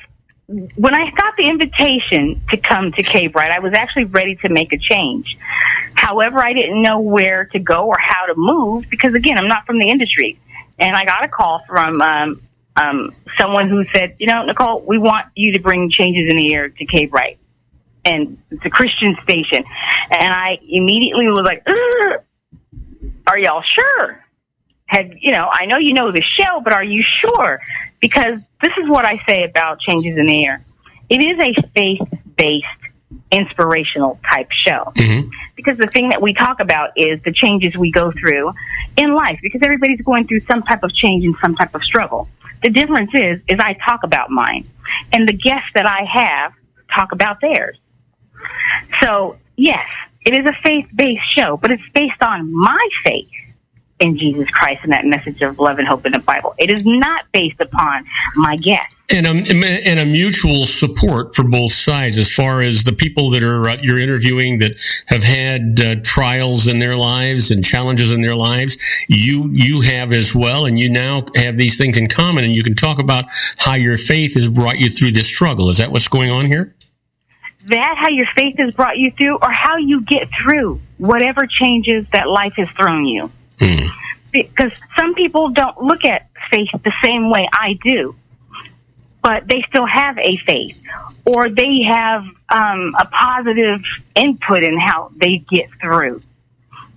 when I got the invitation to come to K-Bright, I was actually ready to make a change. However, I didn't know where to go or how to move because, again, I'm not from the industry. And I got a call from someone who said, Nicole, we want you to bring Changes in the Air to K-Bright. And it's a Christian station. And I immediately was like, are y'all sure? I know you know the show, but are you sure? Because this is what I say about Changes in the Air. It is a faith-based, inspirational type show. Mm-hmm. Because the thing that we talk about is the changes we go through in life. Because everybody's going through some type of change and some type of struggle. The difference is I talk about mine. And the guests that I have talk about theirs. So, yes, it is a faith-based show, but it's based on my faith in Jesus Christ and that message of love and hope in the Bible. It is not based upon my guests. And a mutual support for both sides as far as the people that you're interviewing that have had trials in their lives and challenges in their lives. You have as well, and you now have these things in common, and you can talk about how your faith has brought you through this struggle. Is that what's going on here? That, how your faith has brought you through, or how you get through whatever changes that life has thrown you. Because some people don't look at faith the same way I do, but they still have a faith, or they have a positive input in how they get through.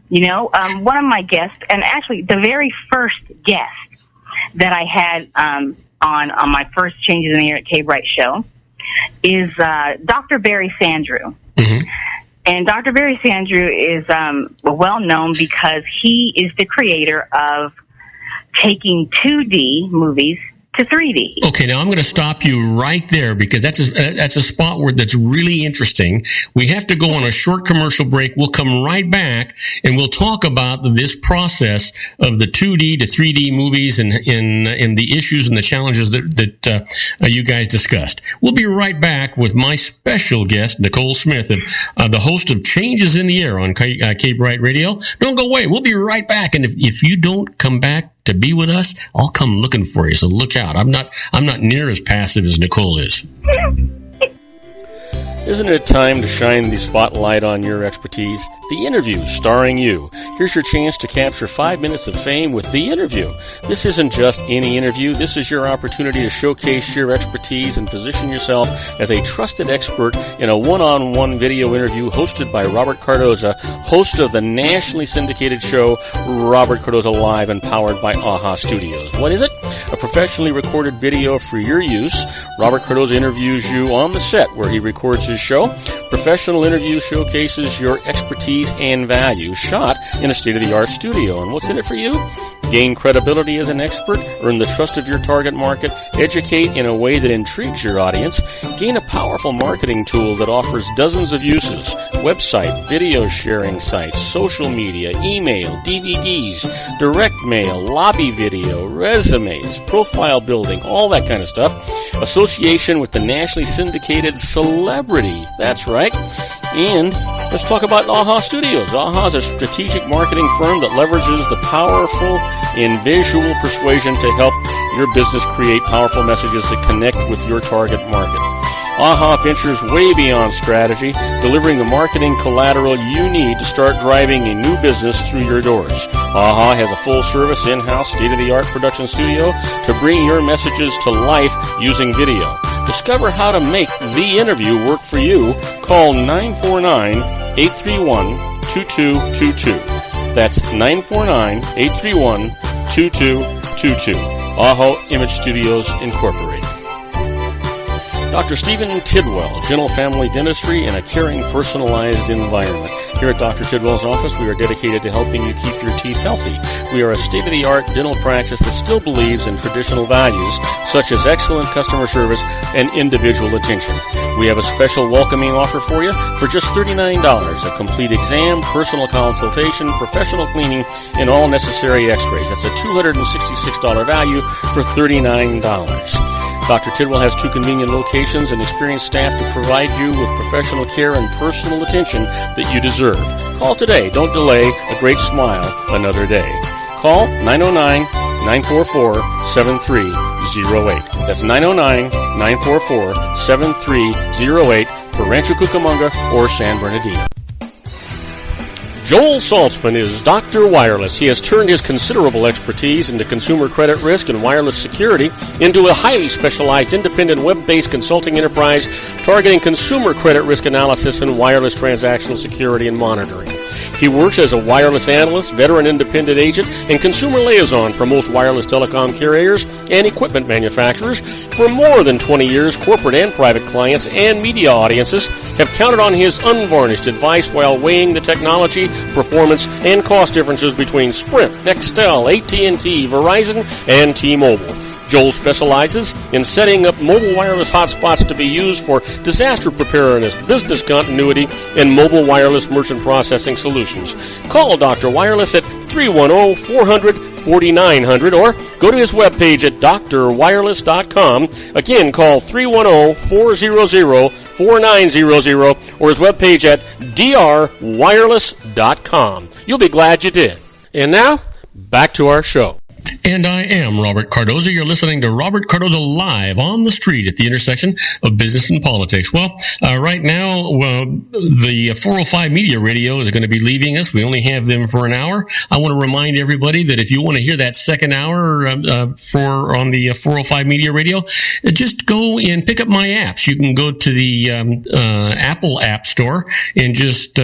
One of my guests, and actually the very first guest that I had on my first Changes in the Air at K-Bright show is Dr. Barry Sandrew. Mm-hmm. And Dr. Barry Sandrew is well known because he is the creator of taking 2D movies to 3D. Okay, now I'm going to stop you right there because that's a spot where that's really interesting. We have to go on a short commercial break. We'll come right back and we'll talk about this process of the 2D to 3D movies and the issues and the challenges that you guys discussed. We'll be right back with my special guest, Nicole Smith, the host of Changes in the Air on K-Bright Radio. Don't go away. We'll be right back. And if you don't come back to be with us, I'll come looking for you. So look out. I'm not near as passive as Nicole is. Isn't it time to shine the spotlight on your expertise? The Interview, starring you. Here's your chance to capture 5 minutes of fame with The Interview. This isn't just any interview. This is your opportunity to showcase your expertise and position yourself as a trusted expert in a one-on-one video interview hosted by Robert Cardoza, host of the nationally syndicated show Robert Cardoza Live and powered by AHA Studios. What is it? A professionally recorded video for your use. Robert Cardoza interviews you on the set where he records his show. Professional interview showcases your expertise and value, shot in a state-of-the-art studio. And what's in it for you? Gain credibility as an expert, earn the trust of your target market, educate in a way that intrigues your audience, gain a powerful marketing tool that offers dozens of uses, website, video sharing sites, social media, email, DVDs, direct mail, lobby video, resumes, profile building, all that kind of stuff. Association with the nationally syndicated celebrity. That's right. And let's talk about AHA Studios. AHA is a strategic marketing firm that leverages the powerful and visual persuasion to help your business create powerful messages that connect with your target market. AHA ventures way beyond strategy, delivering the marketing collateral you need to start driving a new business through your doors. AHA has a full-service, in-house, state-of-the-art production studio to bring your messages to life using video. Discover how to make The Interview work for you. Call 949-831-2222. That's 949-831-2222. AHA Image Studios Incorporated. Dr. Stephen Tidwell, Gentle Family Dentistry in a caring, personalized environment. Here at Dr. Tidwell's office, we are dedicated to helping you keep your teeth healthy. We are a state-of-the-art dental practice that still believes in traditional values, such as excellent customer service and individual attention. We have a special welcoming offer for you for just $39, a complete exam, personal consultation, professional cleaning, and all necessary x-rays. That's a $266 value for $39. Dr. Tidwell has 2 convenient locations and experienced staff to provide you with professional care and personal attention that you deserve. Call today. Don't delay. A great smile another day. Call 909-944-7308. That's 909-944-7308 for Rancho Cucamonga or San Bernardino. Joel Saltzman is Dr. Wireless. He has turned his considerable expertise into consumer credit risk and wireless security into a highly specialized independent web-based consulting enterprise targeting consumer credit risk analysis and wireless transactional security and monitoring. He works as a wireless analyst, veteran independent agent, and consumer liaison for most wireless telecom carriers and equipment manufacturers. For more than 20 years, corporate and private clients and media audiences have counted on his unvarnished advice while weighing the technology, performance, and cost differences between Sprint, Nextel, AT&T, Verizon, and T-Mobile. Joel specializes in setting up mobile wireless hotspots to be used for disaster preparedness, business continuity, and mobile wireless merchant processing solutions. Call Dr. Wireless at 310-400-4900 or go to his webpage at drwireless.com. Again, call 310-400-4900 or his webpage at drwireless.com. You'll be glad you did. And now, back to our show. And I am Robert Cardoza. You're listening to Robert Cardoza Live on the street at the intersection of business and politics. Well, right now, the 405 Media Radio is going to be leaving us. We only have them for an hour. I want to remind everybody that if you want to hear that second hour on the 405 Media Radio, just go and pick up my apps. You can go to the Apple App Store and just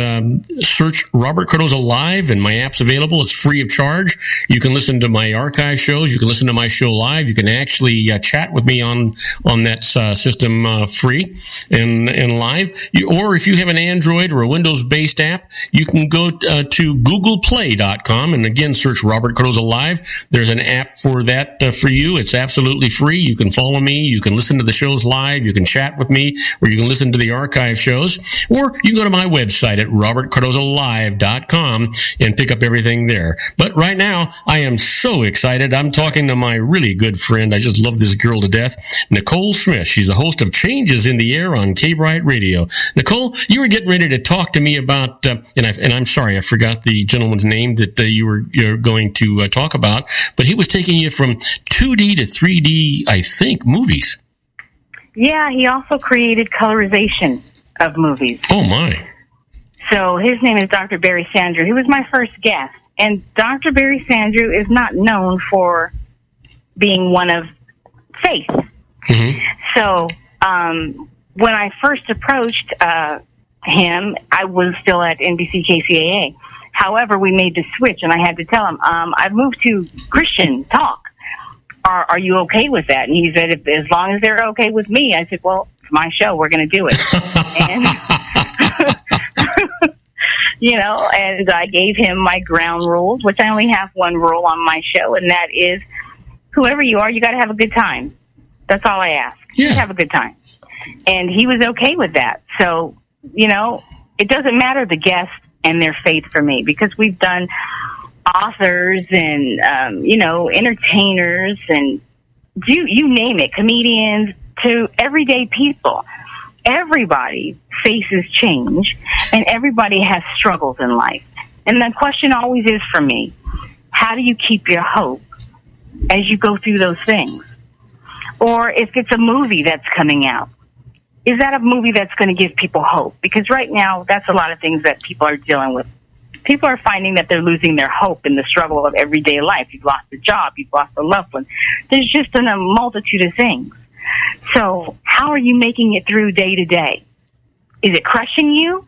search Robert Cardoza Live, and my app's available. It's free of charge. You can listen to my archive shows. You can listen to my show live. You can actually chat with me on that system free and live. Or if you have an Android or a Windows-based app, you can go to googleplay.com and again search Robert Cardoza Live. There's an app for that for you. It's absolutely free. You can follow me. You can listen to the shows live. You can chat with me, or you can listen to the archive shows. Or you can go to my website at robertcardozalive.com and pick up everything there. But right now, I am so excited. I'm talking to my really good friend. I just love this girl to death, Nicole Smith. She's the host of Changes in the Air on K-Bright Radio. Nicole, you were getting ready to talk to me about, and I'm sorry, I forgot the gentleman's name that you're going to talk about, but he was taking you from 2D to 3D, I think, movies. Yeah, he also created colorization of movies. Oh, my. So his name is Dr. Barry Sandrew. He was my first guest. And Dr. Barry Sandrew is not known for being one of faith. Mm-hmm. So when I first approached him, I was still at NBC KCAA. However, we made the switch, and I had to tell him, I've moved to Christian talk. Are you okay with that? And he said, as long as they're okay with me. I said, well, it's my show. We're going to do it. And and I gave him my ground rules, which I only have one rule on my show, and that is whoever you are, you got to have a good time. That's all I ask. Yeah. Just have a good time. And he was okay with that. So, it doesn't matter the guest and their faith for me, because we've done authors and, entertainers and you name it, comedians to everyday people. Everybody faces change, and everybody has struggles in life. And the question always is for me, how do you keep your hope as you go through those things? Or if it's a movie that's coming out, is that a movie that's going to give people hope? Because right now, that's a lot of things that people are dealing with. People are finding that they're losing their hope in the struggle of everyday life. You've lost a job. You've lost a loved one. There's just a multitude of things. So how are you making it through day to day? Is it crushing you?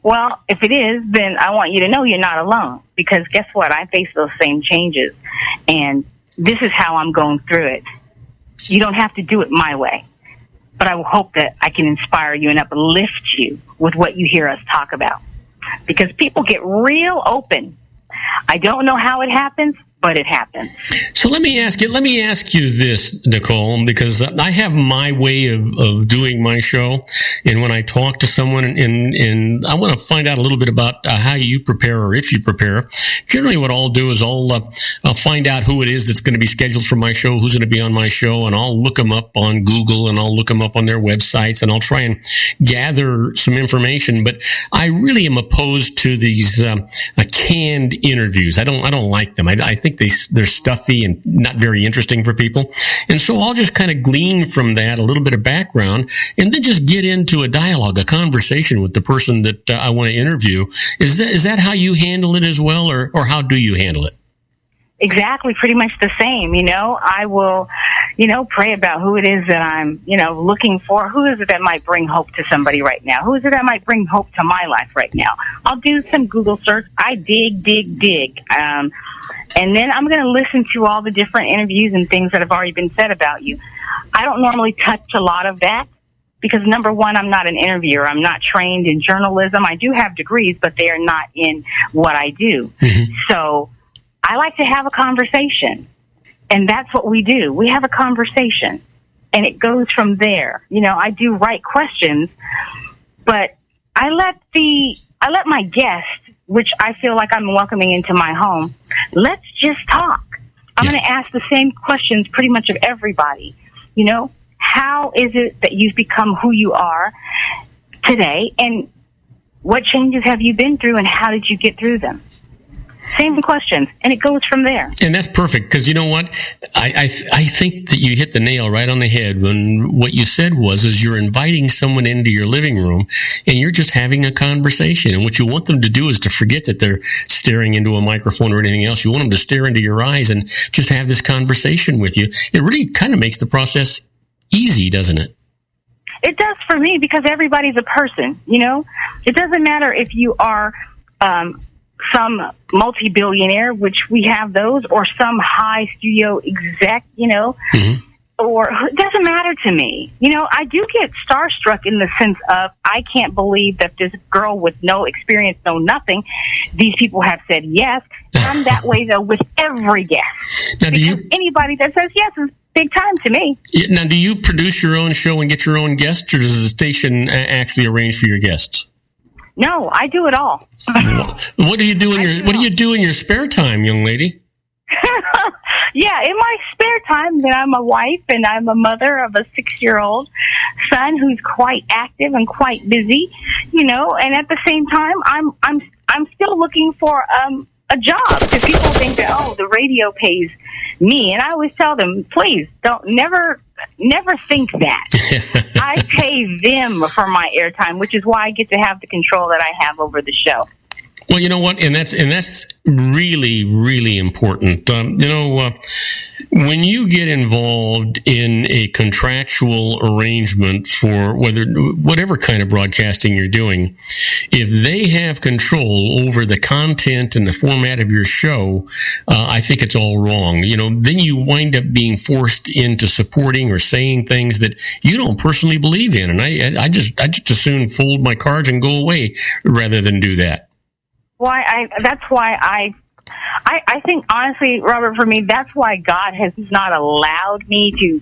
Well, if it is, then I want you to know you're not alone, because guess what? I face those same changes, and this is how I'm going through it. You don't have to do it my way. but I will hope that I can inspire you and uplift you with what you hear us talk about. Because people get real open. I don't know how it happens, but it happens. So let me ask you this, Nicole, because I have my way of doing my show, and when I talk to someone and I want to find out a little bit about how you prepare or if you prepare, generally what I'll do is I'll find out who it is that's going to be scheduled for my show, who's going to be on my show, and I'll look them up on Google and I'll look them up on their websites, and I'll try and gather some information. But I really am opposed to these canned interviews. I don't like them. I think they're stuffy and not very interesting for people. And so I'll just kind of glean from that a little bit of background and then just get into a dialogue, a conversation with the person that I want to interview. Is that how you handle it as well, or how do you handle it? Exactly, pretty much the same. I will, pray about who it is that I'm, looking for. Who is it that might bring hope to somebody right now? Who is it that might bring hope to my life right now? I'll do some Google search. I dig. And then I'm going to listen to all the different interviews and things that have already been said about you. I don't normally touch a lot of that because, number one, I'm not an interviewer. I'm not trained in journalism. I do have degrees, but they are not in what I do. Mm-hmm. So I like to have a conversation, and that's what we do. We have a conversation, and it goes from there. I do write questions, but I let my guest, which I feel like I'm welcoming into my home, let's just talk. I'm going to ask the same questions pretty much of everybody. How is it that you've become who you are today, and what changes have you been through, and how did you get through them? Same questions, and it goes from there. And that's perfect, because you know what? I think that you hit the nail right on the head when what you said is you're inviting someone into your living room, and you're just having a conversation. And what you want them to do is to forget that they're staring into a microphone or anything else. You want them to stare into your eyes and just have this conversation with you. It really kind of makes the process easy, doesn't it? It does for me, because everybody's a person, It doesn't matter if you are some multi-billionaire, which we have those, or some high studio exec, mm-hmm. Or it doesn't matter to me. I do get starstruck in the sense of I can't believe that this girl with no experience, no nothing, these people have said yes. I'm that way, though, with every guest. Now, anybody that says yes is big time to me. Now, do you produce your own show and get your own guests, or does the station actually arrange for your guests? No, I do it all. What do you do in your spare time, young lady? Yeah, in my spare time, then I'm a wife and I'm a mother of a 6-year-old son who's quite active and quite busy, and at the same time, I'm still looking for a job, because people think that the radio pays me, and I always tell them, please never think that. I pay them for my airtime, which is why I get to have the control that I have over the show. Well, you know what, and that's really, really important. When you get involved in a contractual arrangement for whatever kind of broadcasting you're doing, if they have control over the content and the format of your show, I think it's all wrong. Then you wind up being forced into supporting or saying things that you don't personally believe in, and I just as soon fold my cards and go away rather than do that. That's why I think, honestly, Robert, for me, that's why God has not allowed me to,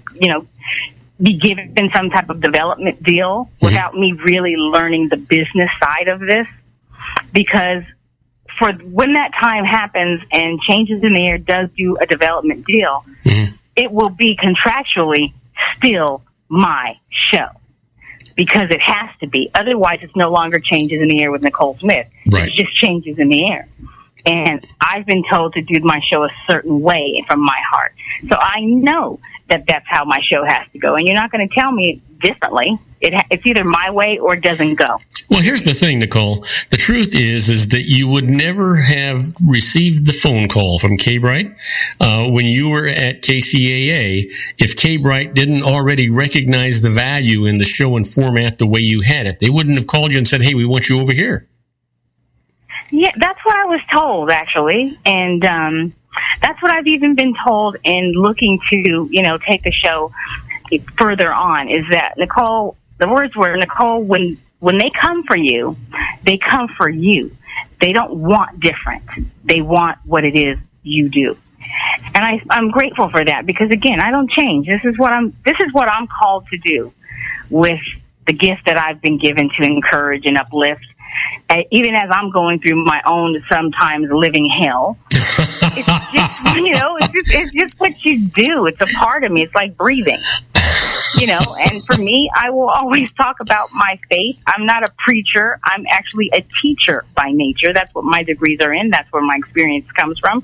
be given some type of development deal without me really learning the business side of this. Because for when that time happens and Changes in the Air does do a development deal, it will be contractually still my show. Because it has to be. Otherwise, it's no longer Changes in the Air with Nicole Smith. Right. It's just Changes in the Air. And I've been told to do my show a certain way from my heart. So I know that that's how my show has to go. And you're not going to tell me differently. It's either my way or it doesn't go. Well, here's the thing, Nicole. The truth is that you would never have received the phone call from Kay Bright when you were at KCAA if Kay Bright didn't already recognize the value in the show and format the way you had it. They wouldn't have called you and said, hey, we want you over here. Yeah, that's what I was told, actually. And that's what I've even been told in looking to, take the show further on is that Nicole, the words were, Nicole, when they come for you, they come for you. They don't want different. They want what it is you do. And I'm grateful for that because, again, I don't change. This is what I'm called to do with the gift that I've been given to encourage and uplift. Even as I'm going through my own sometimes living hell, it's just, it's just what you do. It's a part of me. It's like breathing. And for me, I will always talk about my faith. I'm not a preacher. I'm actually a teacher by nature. That's what my degrees are in. That's where my experience comes from.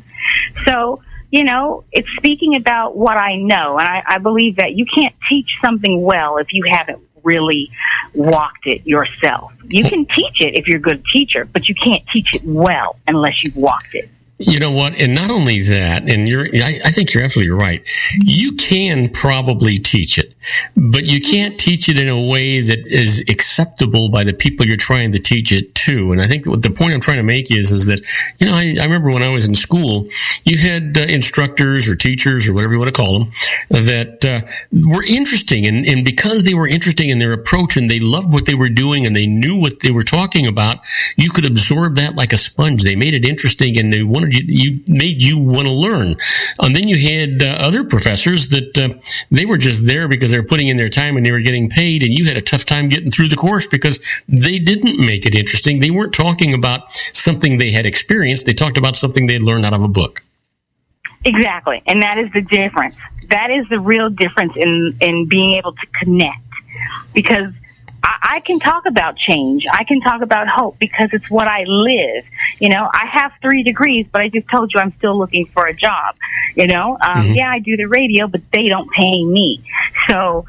So, it's speaking about what I know. And I believe that you can't teach something well if you haven't really walked it yourself. You can teach it if you're a good teacher, but you can't teach it well unless you've walked it. You know what? And not only that, and I think you're absolutely right. You can probably teach it, but you can't teach it in a way that is acceptable by the people you're trying to teach it to. And I think what the point I'm trying to make is that, I remember when I was in school, you had instructors or teachers or whatever you want to call them that were interesting. And because they were interesting in their approach and they loved what they were doing and they knew what they were talking about, you could absorb that like a sponge. They made it interesting and they wanted you made you want to learn. And then you had other professors that they were just there because they were putting in their time and they were getting paid, and you had a tough time getting through the course because they didn't make it interesting. They weren't talking about something they had experienced. They talked about something they'd learned out of a book. Exactly. And that is the difference. That is the real difference in being able to connect. Because I can talk about change. I can talk about hope because it's what I live. I have 3 degrees, but I just told you I'm still looking for a job. Yeah, I do the radio, but they don't pay me. So,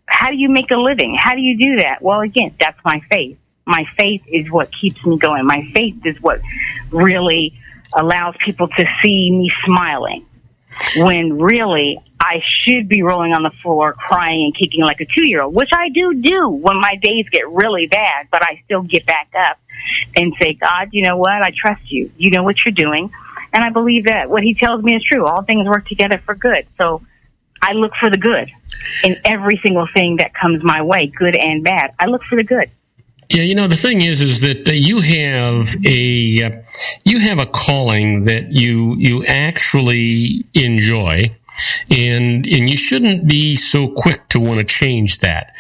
how do you make a living? How do you do that? Well, again, that's my faith. My faith is what keeps me going. My faith is what really allows people to see me smiling. When really I should be rolling on the floor crying and kicking like a 2-year-old, which I do when my days get really bad, but I still get back up and say, God, you know what? I trust you. You know what you're doing. And I believe that what he tells me is true. All things work together for good. So I look for the good in every single thing that comes my way, good and bad. I look for the good. Yeah, the thing is that you have a calling that you actually enjoy, and you shouldn't be so quick to want to change that.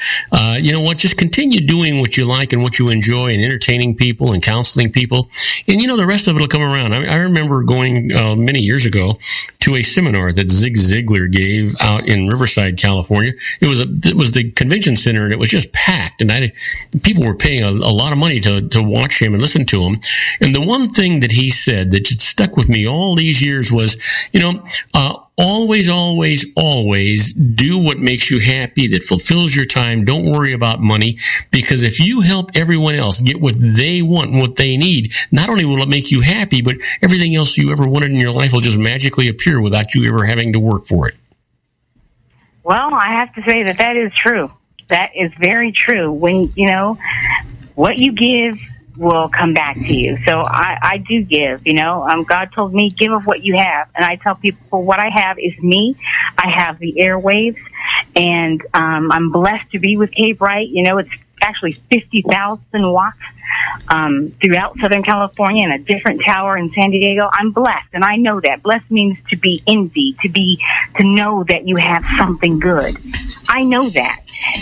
You know what? Just continue doing what you like and what you enjoy, and entertaining people and counseling people, and the rest of it will come around. I remember going many years ago to a seminar that Zig Ziglar gave out in Riverside, California. It was the convention center, and it was just packed, and people were paying a lot of money to watch him and listen to him. And the one thing that he said that stuck with me all these years was, always, always, always do what makes you happy, that fulfills your time. Don't worry about money, because if you help everyone else get what they want and what they need, not only will it make you happy, but everything else you ever wanted in your life will just magically appear without you ever having to work for it. Well, I have to say that is true. That is very true. When, what you give will come back to you. So I do give, God told me, give of what you have. And I tell people what I have is me. I have the airwaves, and I'm blessed to be with Cape Wright. It's actually 50,000 watts throughout Southern California and a different tower in San Diego. I'm blessed, and I know that. Blessed means to be envied, to know that you have something good. I know that.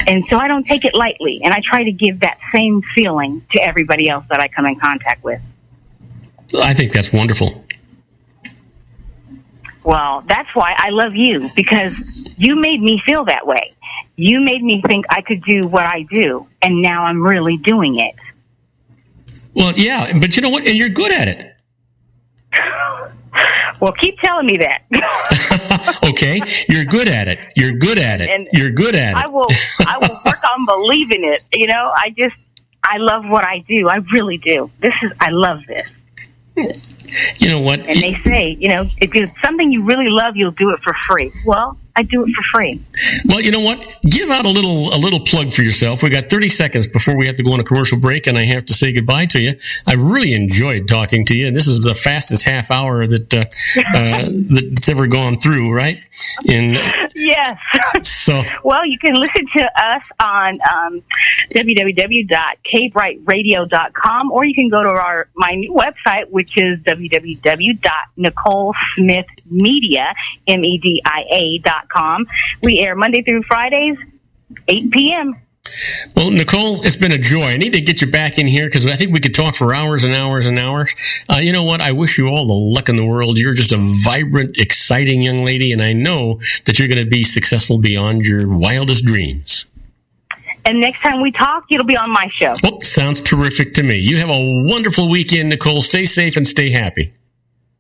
And so I don't take it lightly, and I try to give that same feeling to everybody else that I come in contact with. I think that's wonderful. Well, that's why I love you, because you made me feel that way. You made me think I could do what I do, and now I'm really doing it. Well, yeah, but you know what? And you're good at it. Well, keep telling me that. Okay, you're good at it. You're good at it. And you're good at it. I will work on believing it. I love what I do. I really do. I love this. You know what? And they say, if it's something you really love, you'll do it for free. Well, I do it for free. Well, you know what? Give out a little plug for yourself. We got 30 seconds before we have to go on a commercial break, and I have to say goodbye to you. I really enjoyed talking to you, and this is the fastest half hour that's ever gone through, right? Yes. So, well, you can listen to us on www.kbrightradio.com, or you can go to my new website, which is www.NicoleSmithMedia.com. We air Monday through Fridays, 8 p.m. Well, Nicole, it's been a joy. I need to get you back in here because I think we could talk for hours and hours and hours. You know what? I wish you all the luck in the world. You're just a vibrant, exciting young lady, and I know that you're going to be successful beyond your wildest dreams. And next time we talk, it'll be on my show. Well, sounds terrific to me. You have a wonderful weekend, Nicole. Stay safe and stay happy.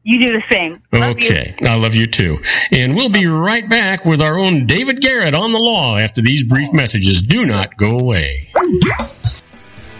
You do the same. Okay. I love you too. And we'll be right back with our own David Garrett on the law after these brief messages. Do not go away.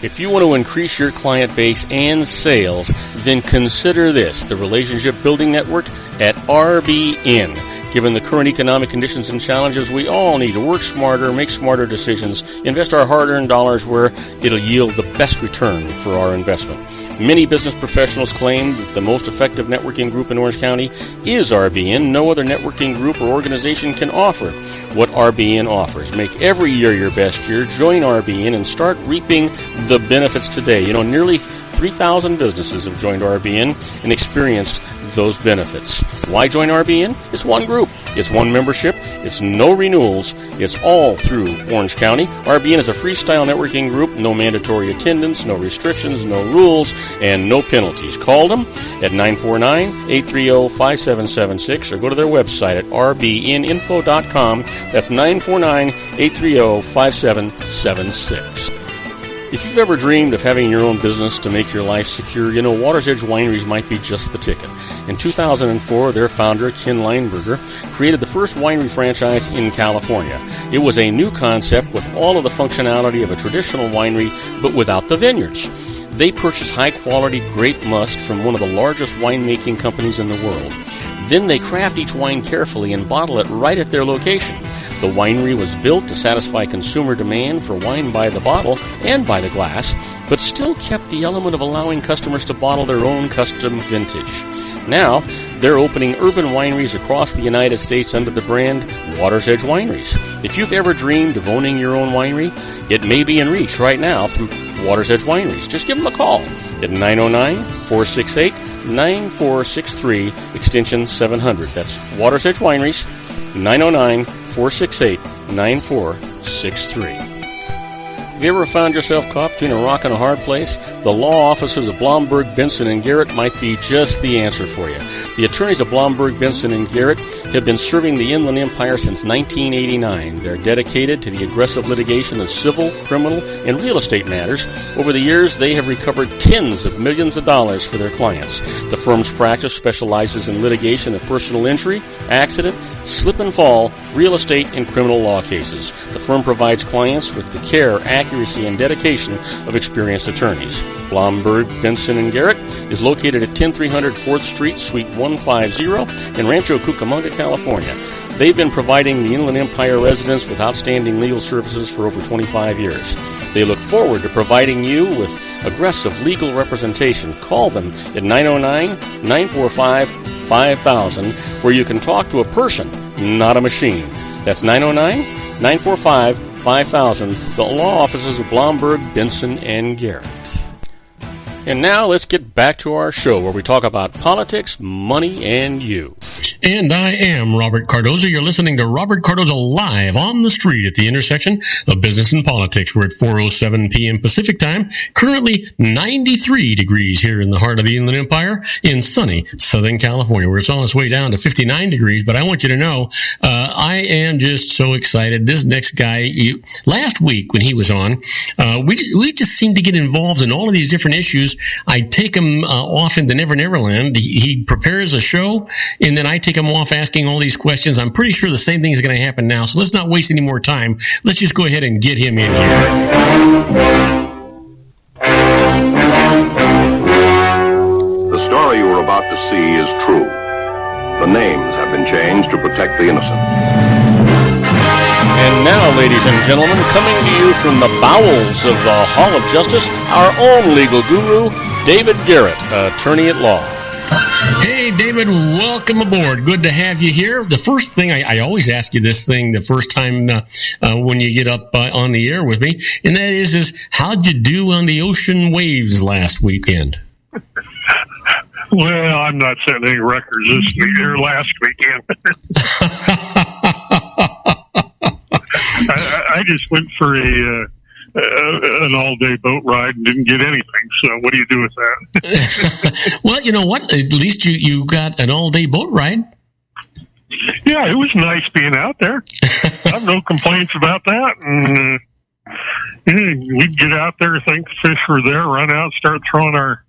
If you want to increase your client base and sales, then consider this, the Relationship Building Network at RBN. Given the current economic conditions and challenges, we all need to work smarter, make smarter decisions, invest our hard-earned dollars where it'll yield the best return for our investment. Many business professionals claim that the most effective networking group in Orange County is RBN. No other networking group or organization can offer what RBN offers. Make every year your best year. Join RBN and start reaping the benefits today. You know, nearly 3,000 businesses have joined RBN and experienced those benefits. Why join RBN? It's one group. It's one membership. It's no renewals. It's all through Orange County. RBN is a freestyle networking group. No mandatory attendance, no restrictions, no rules, and no penalties. Call them at 949-830-5776 or go to their website at rbninfo.com. That's 949-830-5776. If you've ever dreamed of having your own business to make your life secure, you know Water's Edge Wineries might be just the ticket. In 2004, their founder, Ken Lineberger, created the first winery franchise in California. It was a new concept with all of the functionality of a traditional winery, but without the vineyards. They purchase high-quality grape must from one of the largest winemaking companies in the world. Then they craft each wine carefully and bottle it right at their location. The winery was built to satisfy consumer demand for wine by the bottle and by the glass, but still kept the element of allowing customers to bottle their own custom vintage. Now, they're opening urban wineries across the United States under the brand Water's Edge Wineries. If you've ever dreamed of owning your own winery, it may be in reach right now through Water's Edge Wineries. Just give them a call at 909-468-9463, extension 700. That's Water's Edge Wineries, 909-468-9463. Have you ever found yourself caught between a rock and a hard place? The law offices of Blomberg, Benson, and Garrett might be just the answer for you. The attorneys of Blomberg, Benson, and Garrett have been serving the Inland Empire since 1989. They're dedicated to the aggressive litigation of civil, criminal, and real estate matters. Over the years, they have recovered tens of millions of dollars for their clients. The firm's practice specializes in litigation of personal injury, accident, slip and fall, real estate, and criminal law cases. The firm provides clients with the care, accuracy, and dedication of experienced attorneys. Blomberg, Benson, and Garrett is located at 10300 4th Street, Suite 150 in Rancho Cucamonga, California. They've been providing the Inland Empire residents with outstanding legal services for over 25 years. They look forward to providing you with aggressive legal representation. Call them at 909-945-5000, where you can talk to a person, not a machine. That's 909-945-5000, the law offices of Blomberg, Benson, and Garrett. And now let's get back to our show where we talk about politics, money, and you. And I am Robert Cardoza. You're listening to Robert Cardoza live on the street at the intersection of business and politics. We're at 4:07 p.m. Pacific time. Currently 93 degrees here in the heart of the Inland Empire in sunny Southern California, where it's on its way down to 59 degrees. But I want you to know, I am just so excited. This next guy, last week when he was on, we just seem to get involved in all of these different issues. I take him off into Never Never Land. He prepares a show, and then I take him off asking all these questions. I'm pretty sure the same thing is going to happen now, so let's not waste any more time. Let's just go ahead and get him in here. The story you are about to see is true. The names have been changed to protect the innocent. And now, ladies and gentlemen, coming to you from the bowels of the Hall of Justice, our own legal guru, David Garrett, attorney at law. Hey, David, welcome aboard. Good to have you here. The first thing, I always ask you this thing the first time when you get up on the air with me, and that is how'd you do on the ocean waves last weekend? Well, I'm not setting any records this week or last weekend. I just went for an all-day boat ride and didn't get anything. So what do you do with that? Well, you know what? At least you got an all-day boat ride. Yeah, it was nice being out there. I have no complaints about that. And we'd get out there, think the fish were there, run out, start throwing our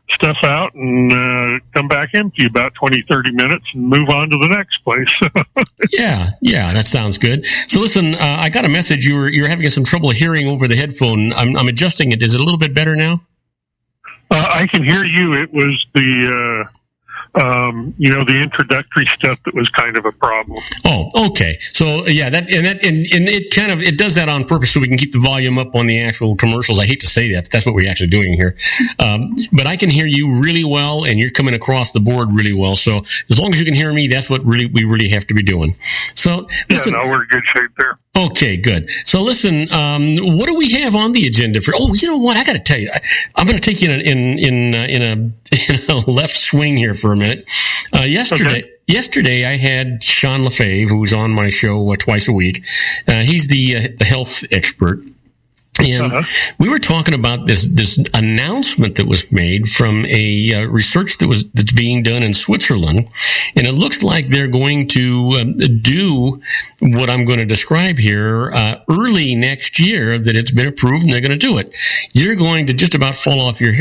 stuff out, and come back empty about 20, 30 minutes and move on to the next place. Yeah, that sounds good. So listen, I got a message. You're having some trouble hearing over the headphone. I'm adjusting it. Is it a little bit better now? I can hear you. It was the the introductory stuff that was kind of a problem. Oh, okay. So yeah, and it does that on purpose so we can keep the volume up on the actual commercials. I hate to say that, but that's what we're actually doing here. But I can hear you really well, and you're coming across the board really well. So as long as you can hear me, that's what we really have to be doing. So listen, yeah, no, we're in good shape there. Okay, good. So listen, what do we have on the agenda for? Oh, you know what? I got to tell you, I'm going to take you in a left swing here for a minute. Yesterday, I had Sean LaFave, who's on my show twice a week. He's the health expert. And we were talking about this announcement that was made from a research that's being done in Switzerland, and it looks like they're going to do what I'm going to describe here early next year. That it's been approved and they're going to do it. You're going to just about fall off your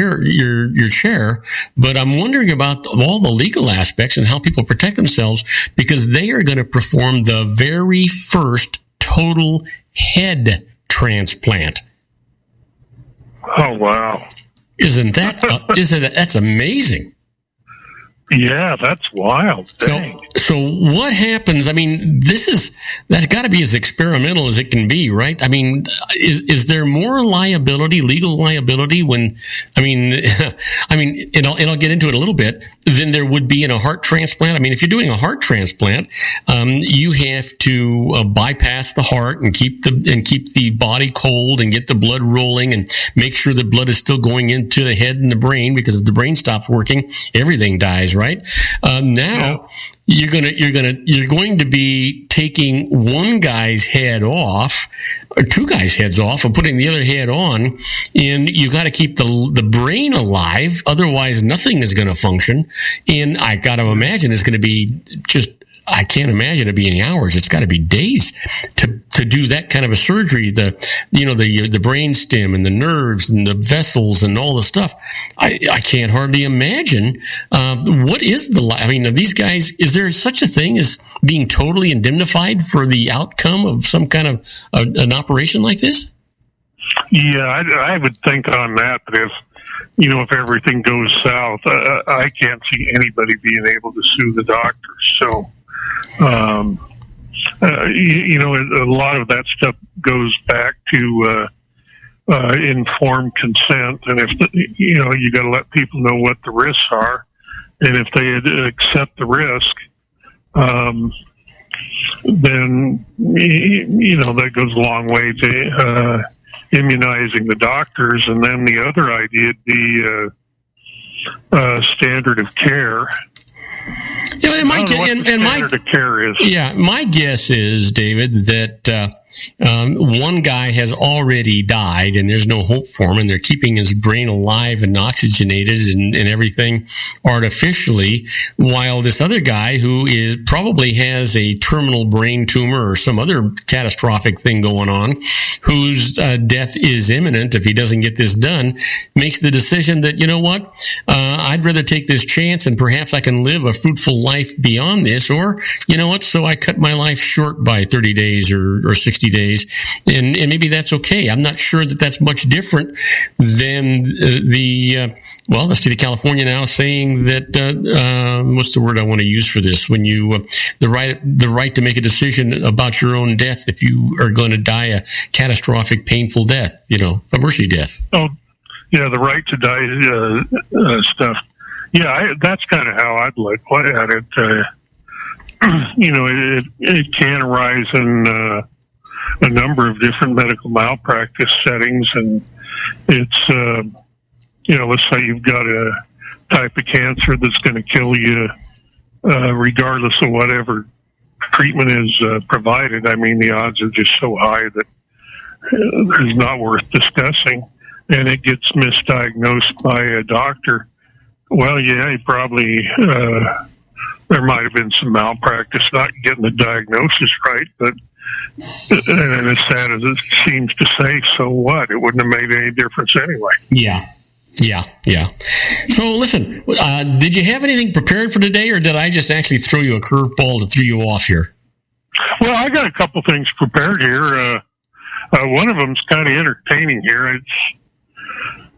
chair, but I'm wondering about all the legal aspects and how people protect themselves, because they are going to perform the very first total head transplant. Oh, wow. Isn't that's amazing? Yeah, that's wild. Dang. So what happens? I mean, that's got to be as experimental as it can be, right? I mean, is there more liability, legal liability, when, and I'll get into it a little bit, than there would be in a heart transplant? I mean, if you're doing a heart transplant, you have to bypass the heart and keep the body cold and get the blood rolling and make sure the blood is still going into the head and the brain, because if the brain stops working, everything dies, right? Now you're going to be taking one guy's head off, or two guys' heads off, and putting the other head on, and you got to keep the brain alive, otherwise nothing is going to function. And I got to imagine it's going to be I can't imagine it being hours. It's got to be days to do that kind of a surgery. The brain stem and the nerves and the vessels and all the stuff. I can't hardly imagine. What is these guys? Is there such a thing as being totally indemnified for the outcome of some kind of an operation like this? Yeah, I would think on that if everything goes south, I can't see anybody being able to sue the doctors. So. A lot of that stuff goes back to informed consent, and if you got to let people know what the risks are, and if they accept the risk, then that goes a long way to immunizing the doctors. And then the other idea would be standard of care. Yeah, my guess is, David, that one guy has already died and there's no hope for him, and they're keeping his brain alive and oxygenated and everything artificially, while this other guy who probably has a terminal brain tumor or some other catastrophic thing going on, whose death is imminent if he doesn't get this done, makes the decision that, I'd rather take this chance and perhaps I can live a fruitful life beyond this, or, so I cut my life short by 30 days or 60 60 days, and maybe that's okay. I'm not sure that that's much different than the state of California now saying that what's the word I want to use for this? When you the right to make a decision about your own death if you are going to die a catastrophic, painful death, a mercy death. Oh, yeah, the right to die stuff. Yeah, that's kind of how I'd look at it. It can arise in a number of different medical malpractice settings, and it's, let's say you've got a type of cancer that's going to kill you regardless of whatever treatment is provided. I mean, the odds are just so high that it's not worth discussing, and it gets misdiagnosed by a doctor. Well, yeah, he probably, there might have been some malpractice not getting the diagnosis right, but, and as sad as it seems to say, so what? It wouldn't have made any difference anyway. Yeah. So listen, did you have anything prepared for today, or did I just actually throw you a curveball to throw you off here? Well, I got a couple things prepared here. One of them's kind of entertaining here.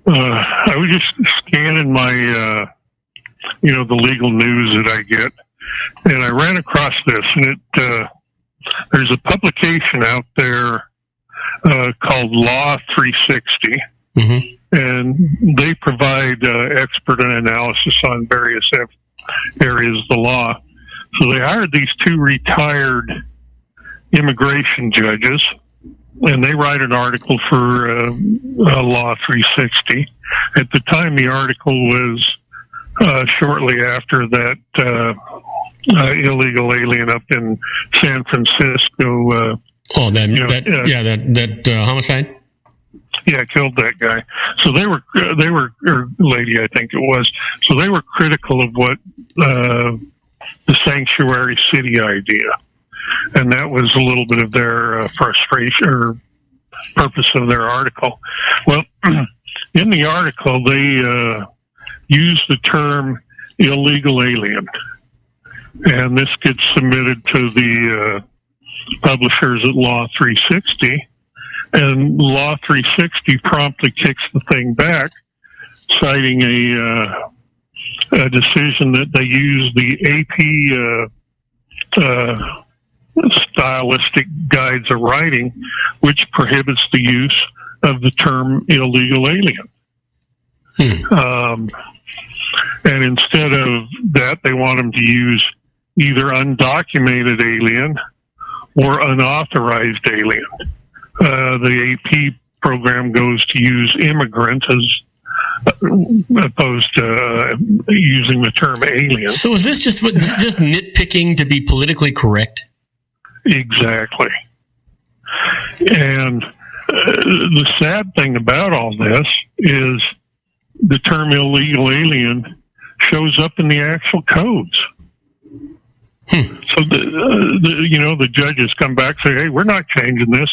I was just scanning my, the legal news that I get, and I ran across this, and there's a publication out there called Law 360, and they provide expert analysis on various areas of the law. So they hired these two retired immigration judges, and they write an article for Law 360. At the time, the article was shortly after that illegal alien up in San Francisco. That homicide. Yeah, killed that guy. So they were, or lady, I think it was. So they were critical of what the sanctuary city idea. And that was a little bit of their frustration or purpose of their article. Well, in the article, they use the term illegal alien. And this gets submitted to the publishers at Law 360. And Law 360 promptly kicks the thing back, citing a decision that they use the AP stylistic guides of writing, which prohibits the use of the term illegal alien. And instead of that, they want them to use either undocumented alien or unauthorized alien. The AP program goes to use immigrant as opposed to using the term alien. So is this just nitpicking to be politically correct? Exactly. And the sad thing about all this is the term illegal alien shows up in the actual codes. So the judges come back and say, hey, we're not changing this.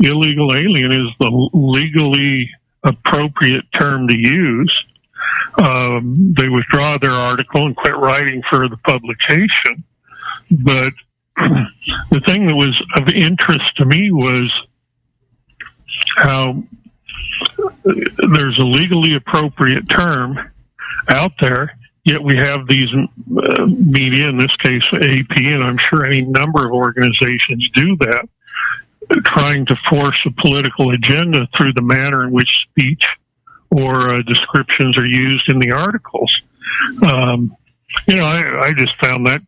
Illegal alien is the legally appropriate term to use. They withdraw their article and quit writing for the publication. But the thing that was of interest to me was how there's a legally appropriate term out there, yet we have these media, in this case AP, and I'm sure any number of organizations do that, trying to force a political agenda through the manner in which speech or descriptions are used in the articles. I just found that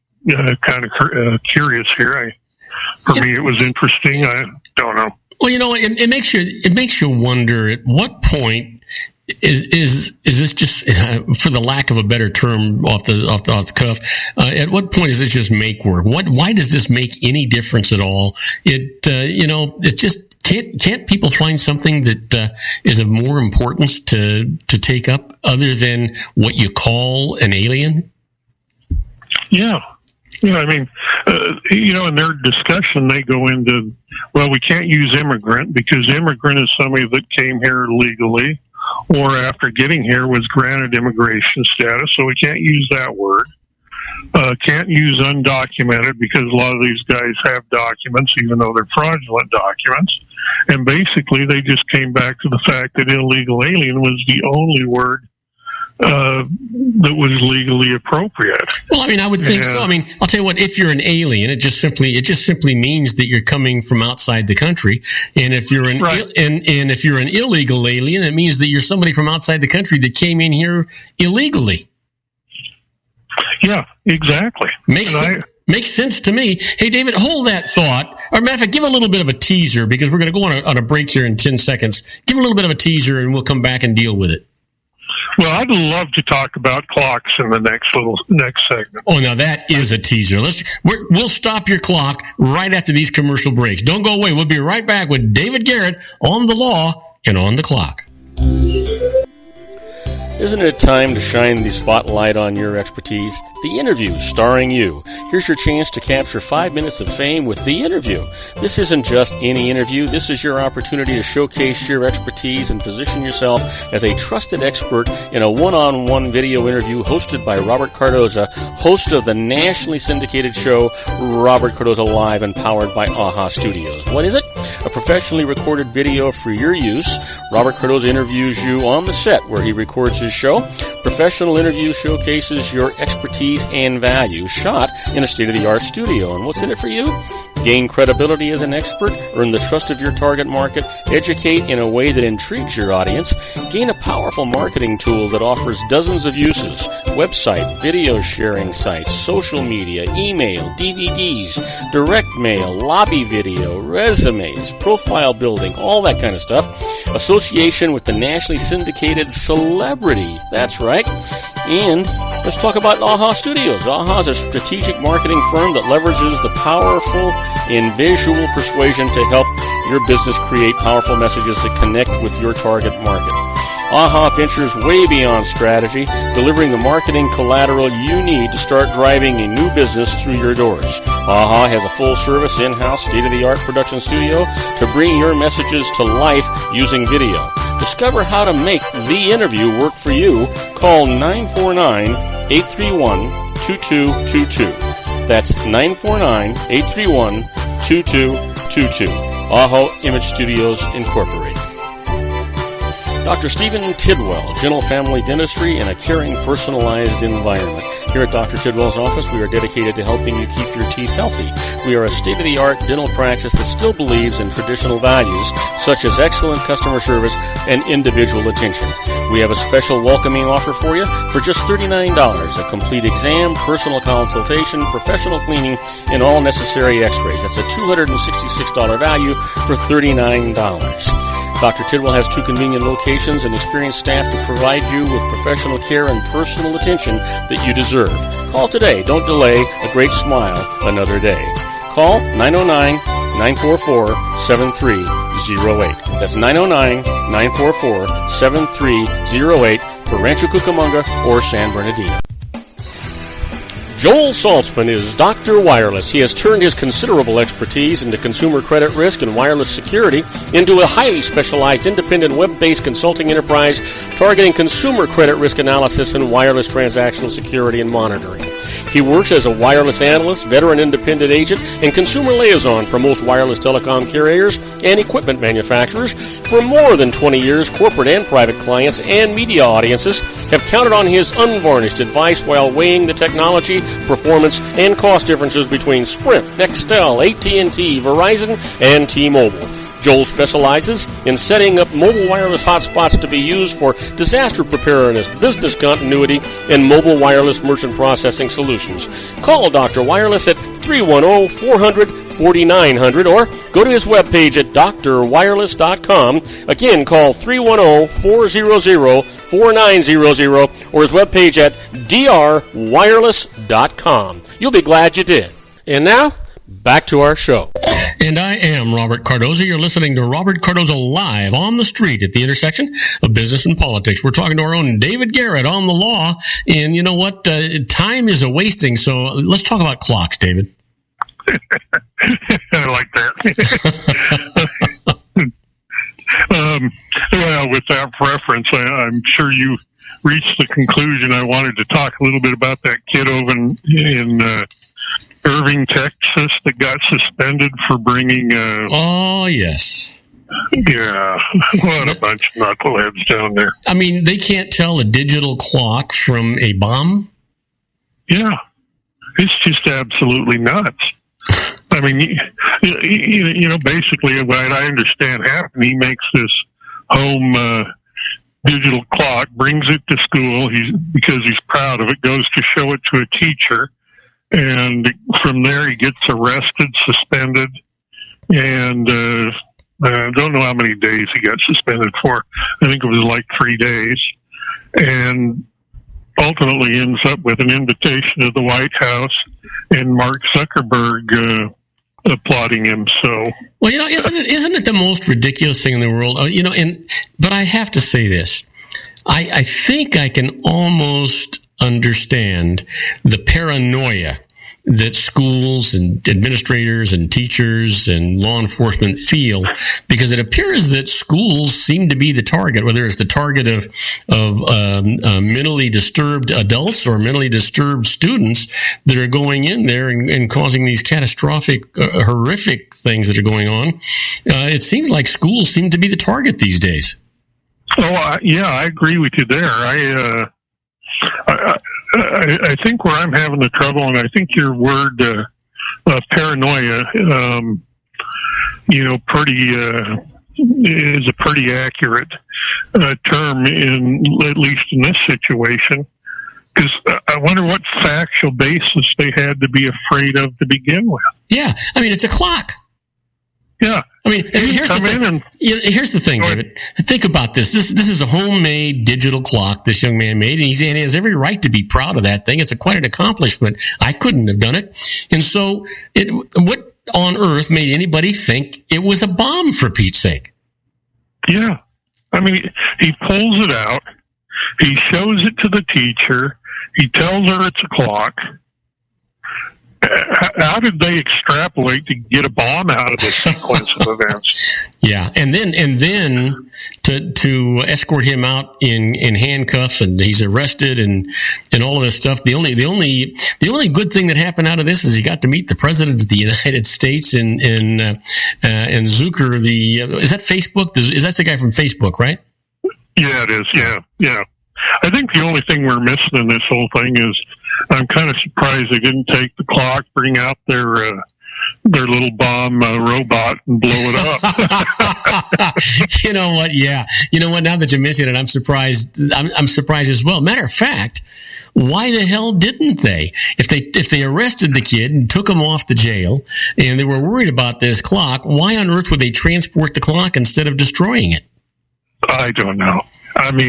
kind of curious here. For me, it was interesting. I don't know. Well, it makes you wonder at what point is this just, for the lack of a better term off the cuff, at what point is this just make work? Why does this make any difference at all? It just can't people find something that is of more importance to take up other than what you call an alien? Yeah. In their discussion, they go into, well, we can't use immigrant because immigrant is somebody that came here legally or after getting here was granted immigration status, so we can't use that word. can't use undocumented because a lot of these guys have documents, even though they're fraudulent documents. And basically, they just came back to the fact that illegal alien was the only word that was legally appropriate. Well, I mean, I would think so. I mean, I'll tell you what, if you're an alien, it just simply means that you're coming from outside the country. And if you're an and if you're an illegal alien, it means that you're somebody from outside the country that came in here illegally. Yeah, exactly. Makes sense to me. Hey, David, hold that thought. Or, matter of fact, give a little bit of a teaser, because we're going to go on a break here in 10 seconds. Give a little bit of a teaser, and we'll come back and deal with it. Well, I'd love to talk about clocks in the next segment. Oh, now that is a teaser. We'll stop your clock right after these commercial breaks. Don't go away. We'll be right back with David Garrett on the law and on the clock. Isn't it time to shine the spotlight on your expertise? The Interview, starring you. Here's your chance to capture 5 minutes of fame with The Interview. This isn't just any interview. This is your opportunity to showcase your expertise and position yourself as a trusted expert in a one-on-one video interview hosted by Robert Cardoza, host of the nationally syndicated show Robert Cardoza Live and powered by AHA Studios. What is it? A professionally recorded video for your use. Robert Cardoza interviews you on the set where he records his show. Professional interview showcases your expertise and value, shot in a state-of-the-art studio. And what's in it for you? Gain credibility as an expert, earn the trust of your target market, educate in a way that intrigues your audience, gain a powerful marketing tool that offers dozens of uses, website, video sharing sites, social media, email, DVDs, direct mail, lobby video, resumes, profile building, all that kind of stuff. Association with the nationally syndicated celebrity. That's right. And let's talk about AHA Studios. AHA is a strategic marketing firm that leverages the powerful and visual persuasion to help your business create powerful messages that connect with your target market. AHA ventures way beyond strategy, delivering the marketing collateral you need to start driving a new business through your doors. AHA has a full-service, in-house, state-of-the-art production studio to bring your messages to life using video. Discover how to make The Interview work for you. Call 949-831-2222. That's 949-831-2222. AHA Image Studios Incorporated. Dr. Stephen Tidwell, Gentle Family Dentistry in a caring, personalized environment. Here at Dr. Tidwell's office, we are dedicated to helping you keep your teeth healthy. We are a state-of-the-art dental practice that still believes in traditional values, such as excellent customer service and individual attention. We have a special welcoming offer for you for just $39, a complete exam, personal consultation, professional cleaning, and all necessary x-rays. That's a $266 value for $39. Dr. Tidwell has 2 convenient locations and experienced staff to provide you with professional care and personal attention that you deserve. Call today. Don't delay a great smile another day. Call 909-944-7308. That's 909-944-7308 for Rancho Cucamonga or San Bernardino. Joel Saltzman is Dr. Wireless. He has turned his considerable expertise into consumer credit risk and wireless security into a highly specialized independent web-based consulting enterprise targeting consumer credit risk analysis and wireless transactional security and monitoring. He works as a wireless analyst, veteran independent agent, and consumer liaison for most wireless telecom carriers and equipment manufacturers. For more than 20 years, corporate and private clients and media audiences have counted on his unvarnished advice while weighing the technology, performance, and cost differences between Sprint, Nextel, AT&T, Verizon, and T-Mobile. Joel specializes in setting up mobile wireless hotspots to be used for disaster preparedness, business continuity, and mobile wireless merchant processing solutions. Call Dr. Wireless at 310-400-4900 or go to his webpage at drwireless.com. Again, call 310-400-4900 or his webpage at drwireless.com. You'll be glad you did. And now, back to our show. And I am Robert Cardoza. You're listening to Robert Cardoza Live on the street at the intersection of business and politics. We're talking to our own David Garrett on the law. And you know what? Time is a-wasting, so let's talk about clocks, David. I like that. Well, with that preference, I'm sure you reached the conclusion I wanted to talk a little bit about that kid over in Irving, Texas, that got suspended for bringing. Oh, yes. Yeah, what a bunch of knuckleheads down there. I mean, they can't tell a digital clock from a bomb? Yeah, it's just absolutely nuts. I mean, you know, basically what I understand happened, he makes this home digital clock, brings it to school because he's proud of it, goes to show it to a teacher, and from there he gets arrested, suspended, and I don't know how many days he got suspended for. I think it was like 3 days, and ultimately ends up with an invitation to the White House and Mark Zuckerberg applauding him. So, well, you know, isn't it the most ridiculous thing in the world? You know, but I have to say this. I think I can almost understand the paranoia that schools and administrators and teachers and law enforcement feel, because it appears that schools seem to be the target, whether it's the target of mentally disturbed adults or mentally disturbed students that are going in there and causing these catastrophic, horrific things that are going on. It seems like schools seem to be the target these days. Oh, yeah, I agree with you there. I think where I'm having the trouble, and I think your word paranoia, you know, is a pretty accurate term at least in this situation. Because I wonder what factual basis they had to be afraid of to begin with. Yeah, I mean, it's a clock. Yeah. I mean, here's the thing, David. Think about this. This is a homemade digital clock this young man made, and he has every right to be proud of that thing. It's quite an accomplishment. I couldn't have done it. And so, what on earth made anybody think it was a bomb, for Pete's sake? Yeah. I mean, he pulls it out. He shows it to the teacher. He tells her it's a clock. How did they extrapolate to get a bomb out of this sequence of events? Yeah, and then to escort him out in handcuffs, and he's arrested, and all of this stuff. The only good thing that happened out of this is he got to meet the president of the United States and Zucker. Is that Facebook? Is that the guy from Facebook, right? Yeah, it is. Yeah. I think the only thing we're missing in this whole thing is I'm kind of surprised they didn't take the clock, bring out their little bomb robot, and blow it up. You know what? Yeah. You know what? Now that you mention it, I'm surprised. I'm surprised as well. Matter of fact, why the hell didn't they? If they arrested the kid and took him off the jail, and they were worried about this clock, why on earth would they transport the clock instead of destroying it? I don't know. I mean,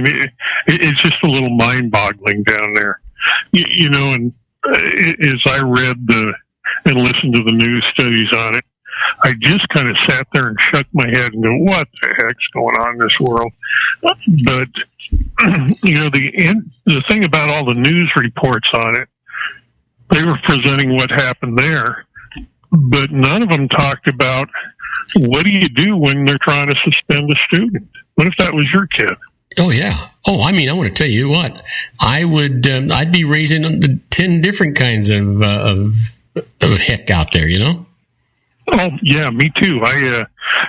it's just a little mind-boggling down there. You know, and as I read and listened to the news studies on it, I just kind of sat there and shook my head and go, what the heck's going on in this world? But, you know, the thing about all the news reports on it, they were presenting what happened there, but none of them talked about what do you do when they're trying to suspend a student? What if that was your kid? Oh, yeah. Oh, I mean, I want to tell you what, I'd be raising 10 different kinds of heck out there, you know? Oh, yeah, me too.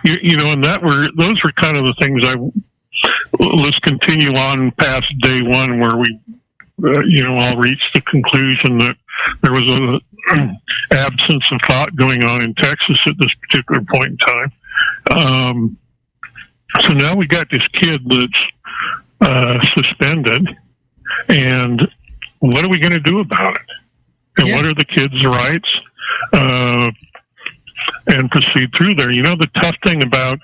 You know, and those were kind of the things let's continue on past day one where we, you know, all reached the conclusion that there was an absence of thought going on in Texas at this particular point in time. So now we got this kid that's suspended, and what are we going to do about it? And what are the kids' rights? And proceed through there. You know, the tough thing about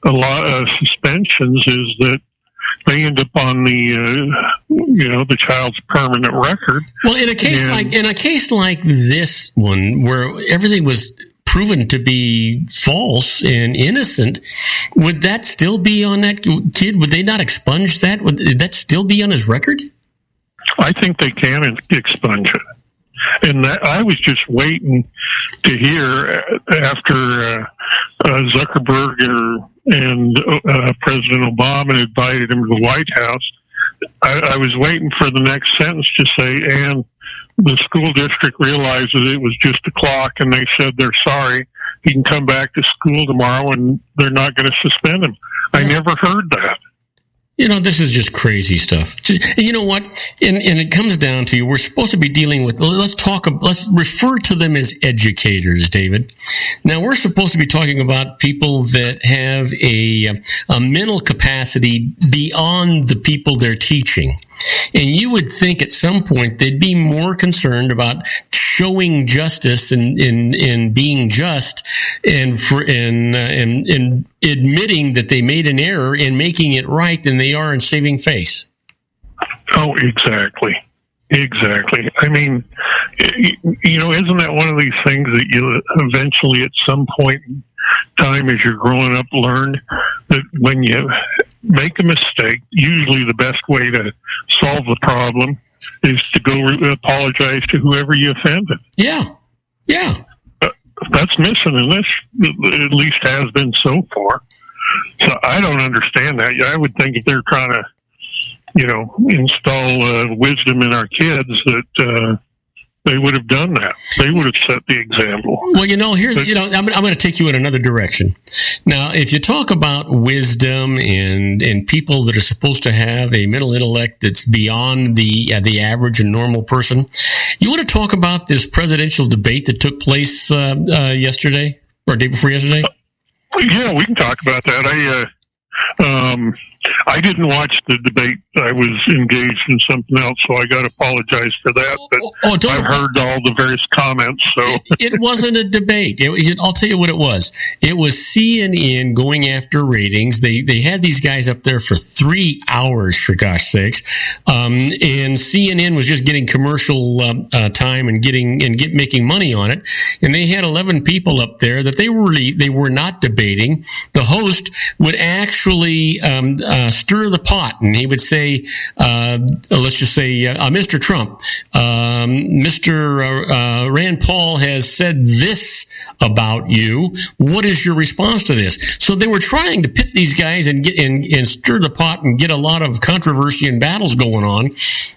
a lot of suspensions is that they end up on the child's permanent record. Well, in a case like this one, where everything was proven to be false and innocent, would that still be on that kid? Would they not expunge that? Would that still be on his record? I think they can expunge it. And I was just waiting to hear after Zuckerberg and President Obama invited him to the White House. I was waiting for the next sentence to say, and the school district realizes it was just a clock, and they said they're sorry. He can come back to school tomorrow, and they're not going to suspend him. I never heard that. This is just crazy stuff. You know what? And it comes down to, we're supposed to be dealing with, let's refer to them as educators, David. Now, we're supposed to be talking about people that have a mental capacity beyond the people they're teaching. And you would think at some point they'd be more concerned about showing justice and being just and admitting that they made an error and making it right than they are in saving face. Oh, exactly. Exactly. I mean, isn't that one of these things that you eventually at some point in time as you're growing up learn that when you make a mistake, usually the best way to solve the problem is to go apologize to whoever you offended. Yeah. Yeah. That's missing in this, at least has been so far. So I don't understand that. I would think if they're trying to, install wisdom in our kids that they would have done that. They would have set the example. Well, I'm going to take you in another direction. Now, if you talk about wisdom and people that are supposed to have a mental intellect that's beyond the average and normal person, you want to talk about this presidential debate that took place yesterday or day before yesterday? Yeah, we can talk about that. I didn't watch the debate. I was engaged in something else, so I got to apologize for that. But I've heard all the various comments. So it wasn't a debate. I'll tell you what it was. It was CNN going after ratings. They had these guys up there for 3 hours, for gosh sakes, and CNN was just getting commercial time and making money on it. And they had 11 people up there that they were not debating. The host would actually stir the pot, and he would say, let's just say, Mr. Trump, Mr. Rand Paul has said this about you. What is your response to this? So they were trying to pit these guys and get and stir the pot and get a lot of controversy and battles going on.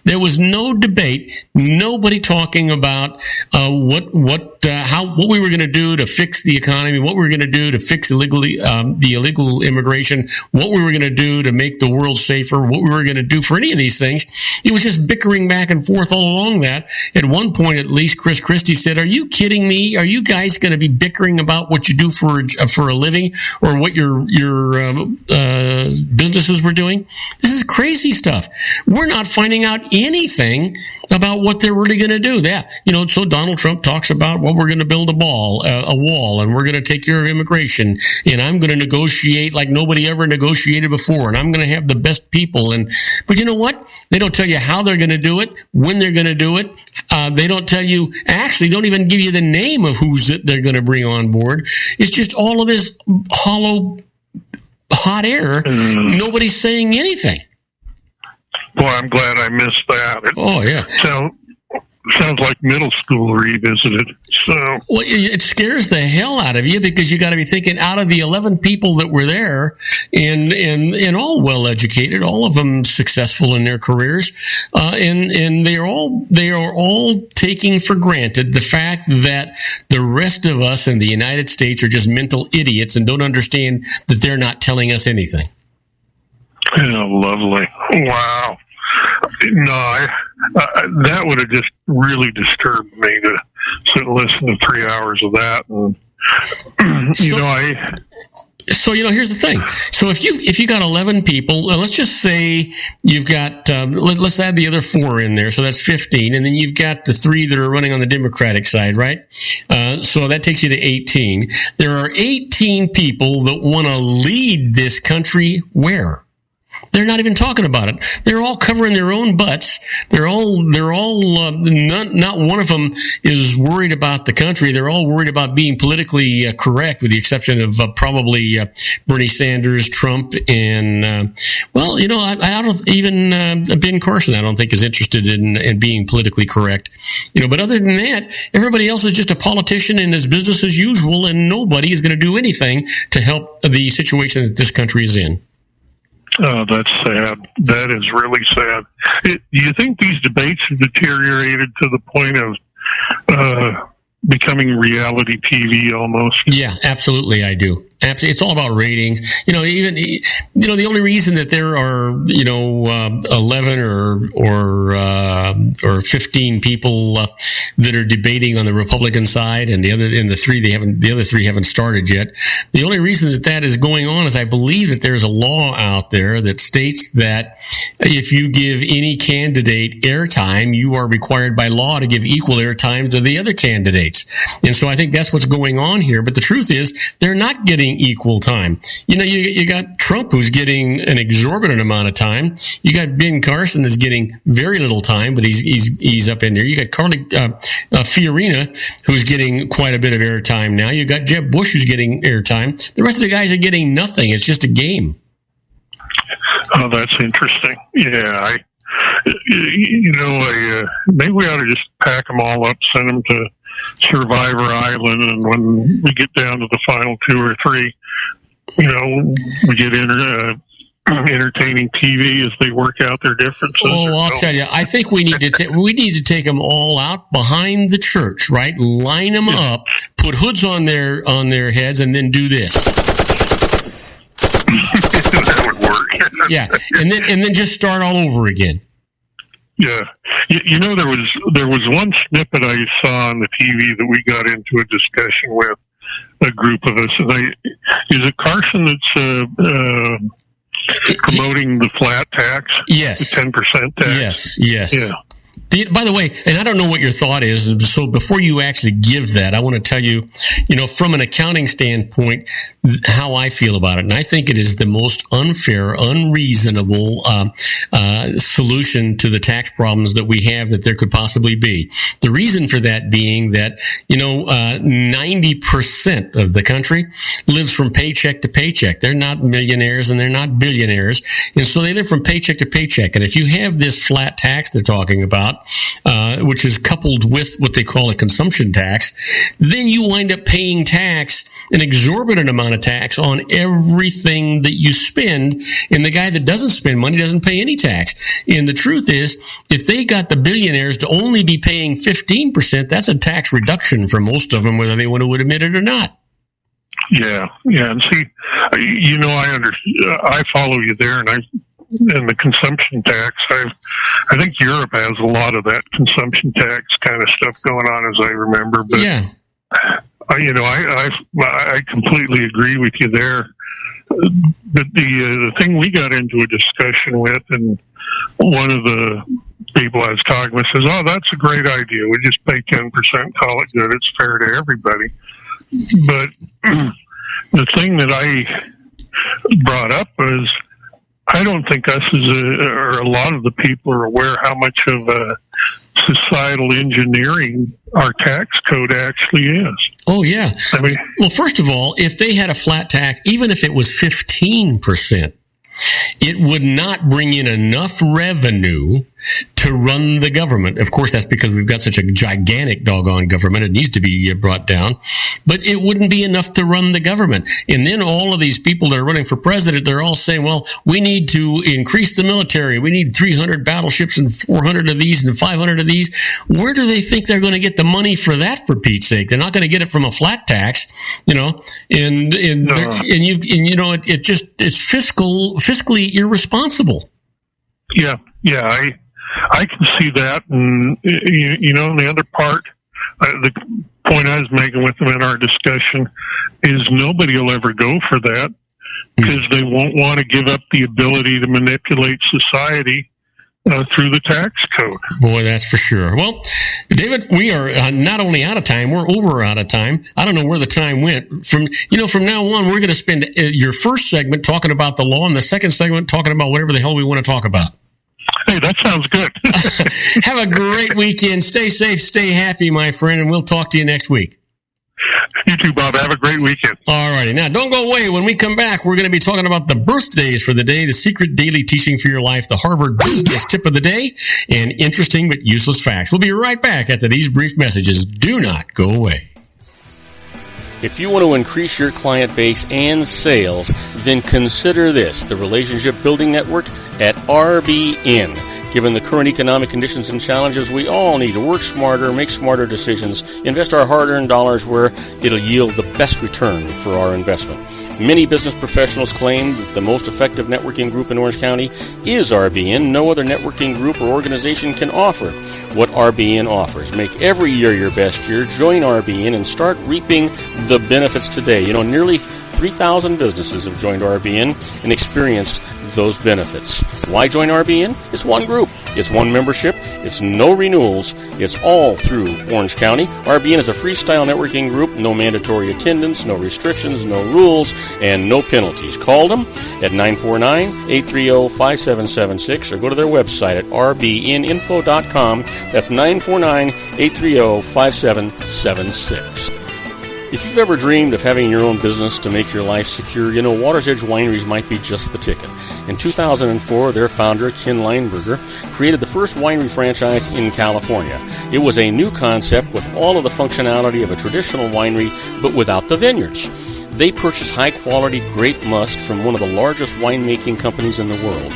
There was no debate, nobody talking about what we were going to do to fix the economy, what we were going to do to fix the illegal immigration, what we were going to do to make the world safer, what we were going to do for any of these things. It was just bickering back and forth all along that. At one point, at least, Chris Christie said, "Are you kidding me? Are you guys going to be bickering about what you do for a living or what your businesses were doing?" This is crazy stuff. We're not finding out anything about what they're really going to do. So Donald Trump talks about, well, we're going to build a wall, and we're going to take care of immigration, and I'm going to negotiate like nobody ever negotiated before, and I'm going to have the best people. But you know what? They don't tell you how they're going to do it, when they're going to do it. They don't tell you, actually, don't even give you the name of who's they're going to bring on board. It's just all of this hollow, hot air. Nobody's saying anything. Boy, I'm glad I missed that. Oh, yeah. Sounds like middle school revisited. Well, it scares the hell out of you because you got to be thinking, out of the 11 people that were there, and all well educated, all of them successful in their careers, and they are all taking for granted the fact that the rest of us in the United States are just mental idiots and don't understand that they're not telling us anything. Yeah, lovely. Wow. No, that would have just really disturbed me to sit and listen to 3 hours of that. And, So here's the thing. So if you got 11 people, let's just say you've got let's add the other 4 in there, so that's 15, and then you've got the 3 that are running on the Democratic side, right? So that takes you to 18. There are 18 people that want to lead this country where? They're not even talking about it. They're all covering their own butts. They're all not one of them is worried about the country. They're all worried about being politically correct, with the exception of probably Bernie Sanders, Trump, and I don't even Ben Carson. I don't think is interested in being politically correct. But other than that, everybody else is just a politician and is business as usual, and nobody is going to do anything to help the situation that this country is in. Oh, that's sad. That is really sad. Do you think these debates have deteriorated to the point of becoming reality TV almost? Yeah, absolutely, I do. Absolutely, it's all about ratings. The only reason that there are 11 or 15 people that are debating on the Republican side, and the other three haven't started yet. The only reason that is going on is I believe that there's a law out there that states that if you give any candidate airtime, you are required by law to give equal airtime to the other candidates. And so I think that's what's going on here. But the truth is, they're not getting equal time. You got Trump, who's getting an exorbitant amount of time. You got Ben Carson, is getting very little time, but he's up in there. You got Carly Fiorina, who's getting quite a bit of airtime now. You got Jeb Bush, who's getting airtime. The rest of the guys are getting nothing. It's just a game. Oh, that's interesting. Yeah, maybe we ought to just pack them all up, send them to Survivor Island, and when we get down to the final 2 or 3, we get entertaining TV as they work out their differences. Oh, I'll tell you, I think we need to take them all out behind the church, right? Line them up, put hoods on their heads, and then do this. That would work. Yeah, and then just start all over again. Yeah, there was one snippet I saw on the TV that we got into a discussion with a group of us, and is it Carson that's promoting the flat tax? Yes, the 10% tax. Yes. Yeah. By the way, and I don't know what your thought is, so before you actually give that, I want to tell you, from an accounting standpoint, how I feel about it. And I think it is the most unfair, unreasonable solution to the tax problems that we have that there could possibly be. The reason for that being that, 90% of the country lives from paycheck to paycheck. They're not millionaires and they're not billionaires. And so they live from paycheck to paycheck. And if you have this flat tax they're talking about, which is coupled with what they call a consumption tax, then you wind up paying an exorbitant amount of tax on everything that you spend, and the guy that doesn't spend money doesn't pay any tax. And the truth is, if they got the billionaires to only be paying 15%, that's a tax reduction for most of them, whether they want to admit it or not. Yeah, and see, I follow you there, and the consumption tax, I think Europe has a lot of that consumption tax kind of stuff going on, as I remember. But yeah, I completely agree with you there. But the thing we got into a discussion with, and one of the people I was talking with says, "Oh, that's a great idea. We just pay 10%, call it good. It's fair to everybody." But the thing that I brought up was, I don't think us or a lot of the people are aware how much of a societal engineering our tax code actually is. Oh, yeah. I mean, well, first of all, if they had a flat tax, even if it was 15%, it would not bring in enough revenue to run the government. Of course, that's because we've got such a gigantic doggone government. It needs to be brought down. But it wouldn't be enough to run the government. And then all of these people that are running for president, they're all saying, well, we need to increase the military. We need 300 battleships and 400 of these and 500 of these. Where do they think they're going to get the money for that, for Pete's sake? They're not going to get it from a flat tax, it's fiscally irresponsible. Yeah, I can see that, and the other part, the point I was making with them in our discussion is nobody will ever go for that because they won't want to give up the ability to manipulate society through the tax code. Boy, that's for sure. Well, David, we are not only out of time, we're over out of time. I don't know where the time went. From now on, we're going to spend your first segment talking about the law and the second segment talking about whatever the hell we want to talk about. Hey, that sounds good. Have a great weekend. Stay safe, stay happy, my friend, and we'll talk to you next week. You too, Bob. Have a great weekend. All righty. Now, don't go away. When we come back, we're going to be talking about the birthdays for the day, the secret daily teaching for your life, the Harvard Business Tip of the Day, and interesting but useless facts. We'll be right back after these brief messages. Do not go away. If you want to increase your client base and sales, then consider this, the Relationship Building Network at RBN. Given the current economic conditions and challenges, we all need to work smarter, make smarter decisions, invest our hard-earned dollars where it'll yield the best return for our investment. Many business professionals claim that the most effective networking group in Orange County is RBN. No other networking group or organization can offer what RBN offers. Make every year your best year. Join RBN and start reaping the benefits today. Nearly 3,000 businesses have joined RBN and experienced those benefits. Why join RBN? It's one group. It's one membership. It's no renewals. It's all through Orange County. RBN is a freestyle networking group. No mandatory attendance, no restrictions, no rules, and no penalties. Call them at 949-830-5776 or go to their website at rbninfo.com. That's 949-830-5776. If you've ever dreamed of having your own business to make your life secure, Water's Edge Wineries might be just the ticket. In 2004, their founder, Ken Lineberger, created the first winery franchise in California. It was a new concept with all of the functionality of a traditional winery, but without the vineyards. They purchased high-quality grape must from one of the largest winemaking companies in the world.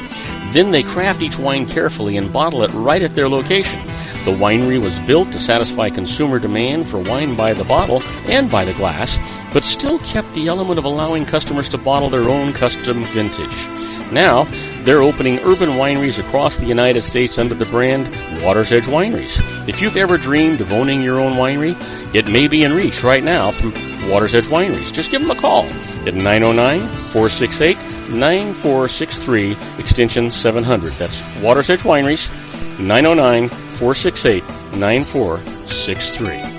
Then they craft each wine carefully and bottle it right at their location. The winery was built to satisfy consumer demand for wine by the bottle and by the glass, but still kept the element of allowing customers to bottle their own custom vintage. Now, they're opening urban wineries across the United States under the brand Water's Edge Wineries. If you've ever dreamed of owning your own winery, it may be in reach right now through Water's Edge Wineries. Just give them a call at 909-468-9463, extension 700. That's Water's Edge Wineries, 909-468-9463.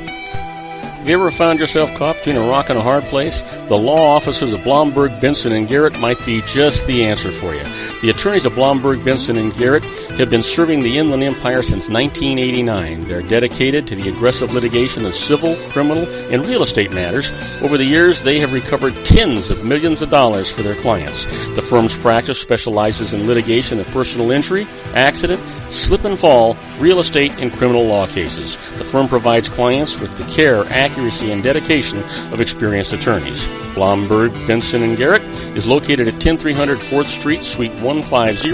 Have you ever found yourself caught between a rock and a hard place? The law offices of Blomberg, Benson, and Garrett might be just the answer for you. The attorneys of Blomberg, Benson, and Garrett have been serving the Inland Empire since 1989. They're dedicated to the aggressive litigation of civil, criminal, and real estate matters. Over the years, they have recovered tens of millions of dollars for their clients. The firm's practice specializes in litigation of personal injury, accident, slip and fall, real estate, and criminal law cases. The firm provides clients with the care, accuracy, and dedication of experienced attorneys. Blomberg, Benson, and Garrett is located at 10300 4th Street, Suite 150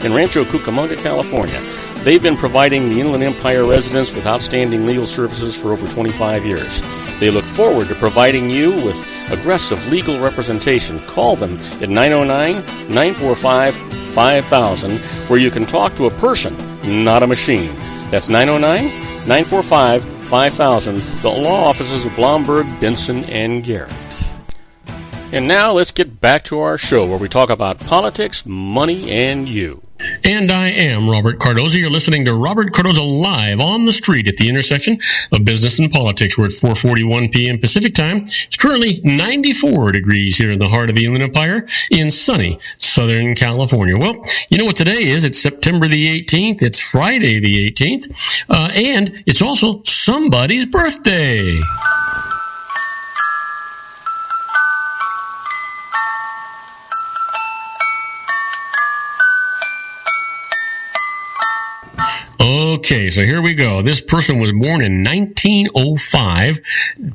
in Rancho Cucamonga, California. They've been providing the Inland Empire residents with outstanding legal services for over 25 years. They look forward to providing you with aggressive legal representation. Call them at 909-945-5000, where you can talk to a person, not a machine. That's 909-945-5000, the law offices of Blomberg, Benson, and Garrett. And now let's get back to our show where we talk about politics, money, and you. And I am Robert Cardoza. You're listening to Robert Cardoza Live on the street at the intersection of business and politics. We're at 4:41 p.m. Pacific time. It's currently 94 degrees here in the heart of the Inland Empire in sunny Southern California. Well, you know what today is? It's September the 18th. It's Friday the 18th. And it's also somebody's birthday. Okay, so here we go. This person was born in 1905,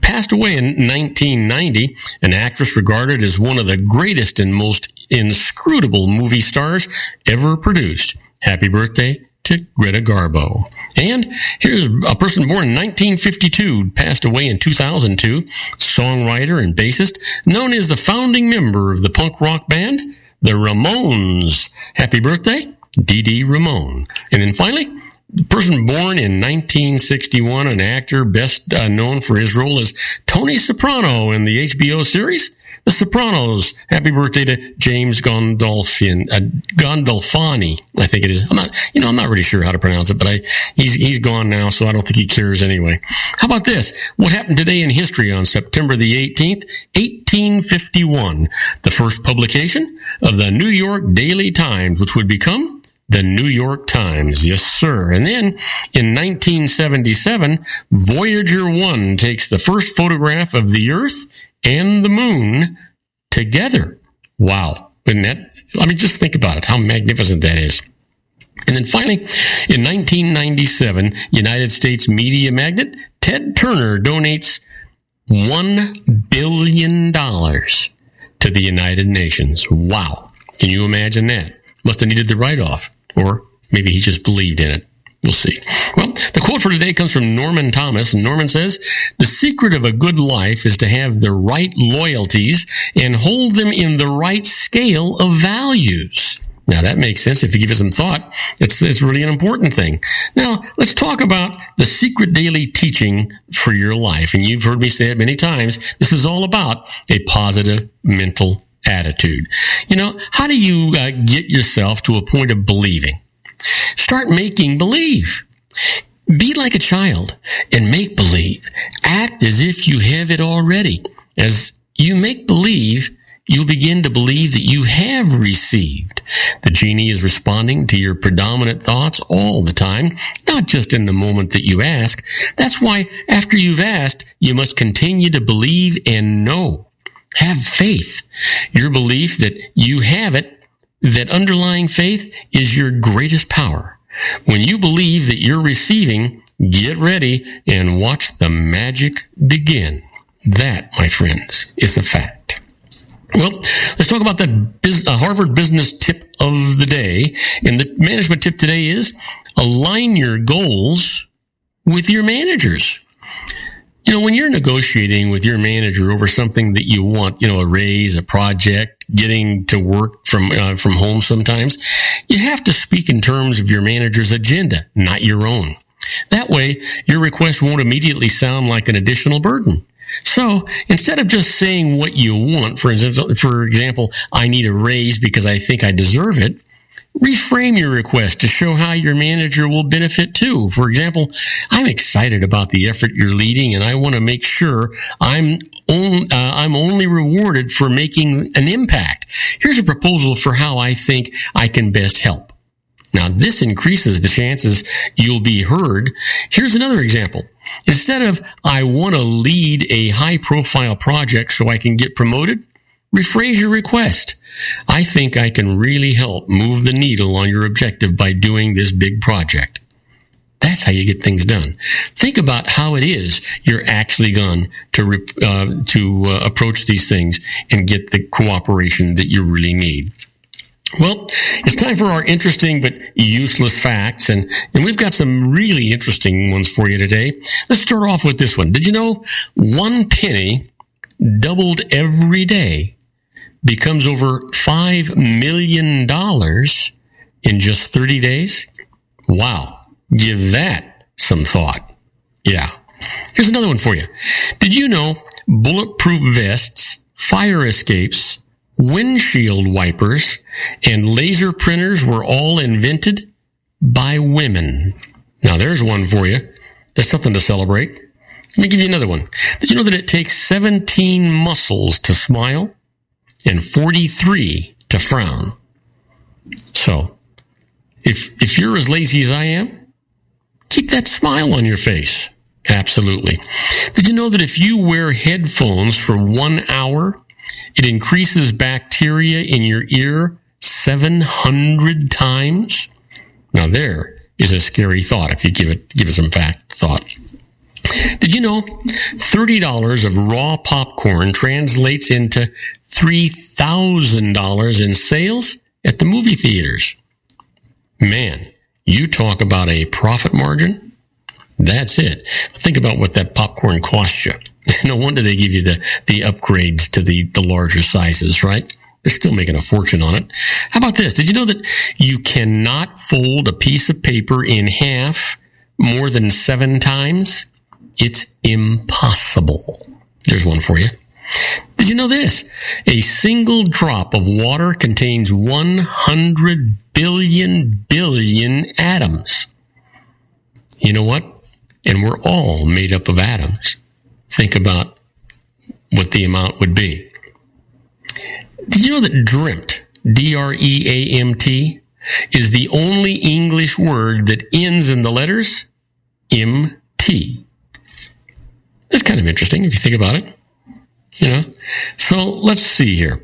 passed away in 1990, an actress regarded as one of the greatest and most inscrutable movie stars ever produced. Happy birthday to Greta Garbo. And here's a person born in 1952, passed away in 2002, songwriter and bassist, known as the founding member of the punk rock band, the Ramones. Happy birthday, Dee Dee Ramone. And then finally, the person born in 1961, an actor best known for his role as Tony Soprano in the HBO series The Sopranos. Happy birthday to James Gandolfini, I think it is. I'm not really sure how to pronounce it, but he's gone now, so I don't think he cares anyway. How about this? What happened today in history on September the 18th, 1851? The first publication of the New York Daily Times, which would become the New York Times. Yes, sir. And then in 1977, Voyager 1 takes the first photograph of the Earth and the Moon together. Wow. Isn't that? Just think about it, how magnificent that is. And then finally, in 1997, United States media magnate Ted Turner donates $1 billion to the United Nations. Wow. Can you imagine that? Must have needed the write-off, or maybe he just believed in it. We'll see. Well, the quote for today comes from Norman Thomas, and Norman says, "The secret of a good life is to have the right loyalties and hold them in the right scale of values." Now, that makes sense if you give it some thought. It's really an important thing. Now, let's talk about the secret daily teaching for your life. And you've heard me say it many times. This is all about a positive mental attitude. You know, how do you get yourself to a point of believing? Start making believe. Be like a child and make believe. Act as if you have it already. As you make believe, you'll begin to believe that you have received. The genie is responding to your predominant thoughts all the time, not just in the moment that you ask. That's why after you've asked, you must continue to believe and know. Have faith. Your belief that you have it, that underlying faith, is your greatest power. When you believe that you're receiving, get ready and watch the magic begin. That, my friends, is a fact. Well, let's talk about the Harvard business tip of the day. And the management tip today is align your goals with your managers. You know, when you're negotiating with your manager over something that you want, you know, a raise, a project, getting to work from home sometimes, you have to speak in terms of your manager's agenda, not your own. That way, your request won't immediately sound like an additional burden. So instead of just saying what you want, for example, I need a raise because I think I deserve it, reframe your request to show how your manager will benefit too. For example, I'm excited about the effort you're leading, and I want to make sure I'm only rewarded for making an impact. Here's a proposal for how I think I can best help. Now, this increases the chances you'll be heard. Here's another example. Instead of, I want to lead a high-profile project so I can get promoted, rephrase your request. I think I can really help move the needle on your objective by doing this big project. That's how you get things done. Think about how it is you're actually going to approach these things and get the cooperation that you really need. Well, it's time for our interesting but useless facts, and we've got some really interesting ones for you today. Let's start off with this one. Did you know 1 penny doubled every day becomes over $5 million in just 30 days? Wow. Give that some thought. Yeah. Here's another one for you. Did you know bulletproof vests, fire escapes, windshield wipers, and laser printers were all invented by women? Now, there's one for you. That's something to celebrate. Let me give you another one. Did you know that it takes 17 muscles to smile and 43 to frown? So, if you're as lazy as I am, keep that smile on your face. Absolutely. Did you know that if you wear headphones for 1 hour, it increases bacteria in your ear 700 times? Now there is a scary thought if you give it some thought. Did you know $30 of raw popcorn translates into $3,000 in sales at the movie theaters? Man, you talk about a profit margin. That's it. Think about what that popcorn costs you. No wonder they give you the upgrades to the larger sizes, right? They're still making a fortune on it. How about this? Did you know that you cannot fold a piece of paper in half more than 7 times? It's impossible. There's one for you. Did you know this? A single drop of water contains 100 billion atoms. You know what? And we're all made up of atoms. Think about what the amount would be. Did you know that dreamt, D-R-E-A-M-T, is the only English word that ends in the letters M-T? That's kind of interesting if you think about it. You know? So let's see here.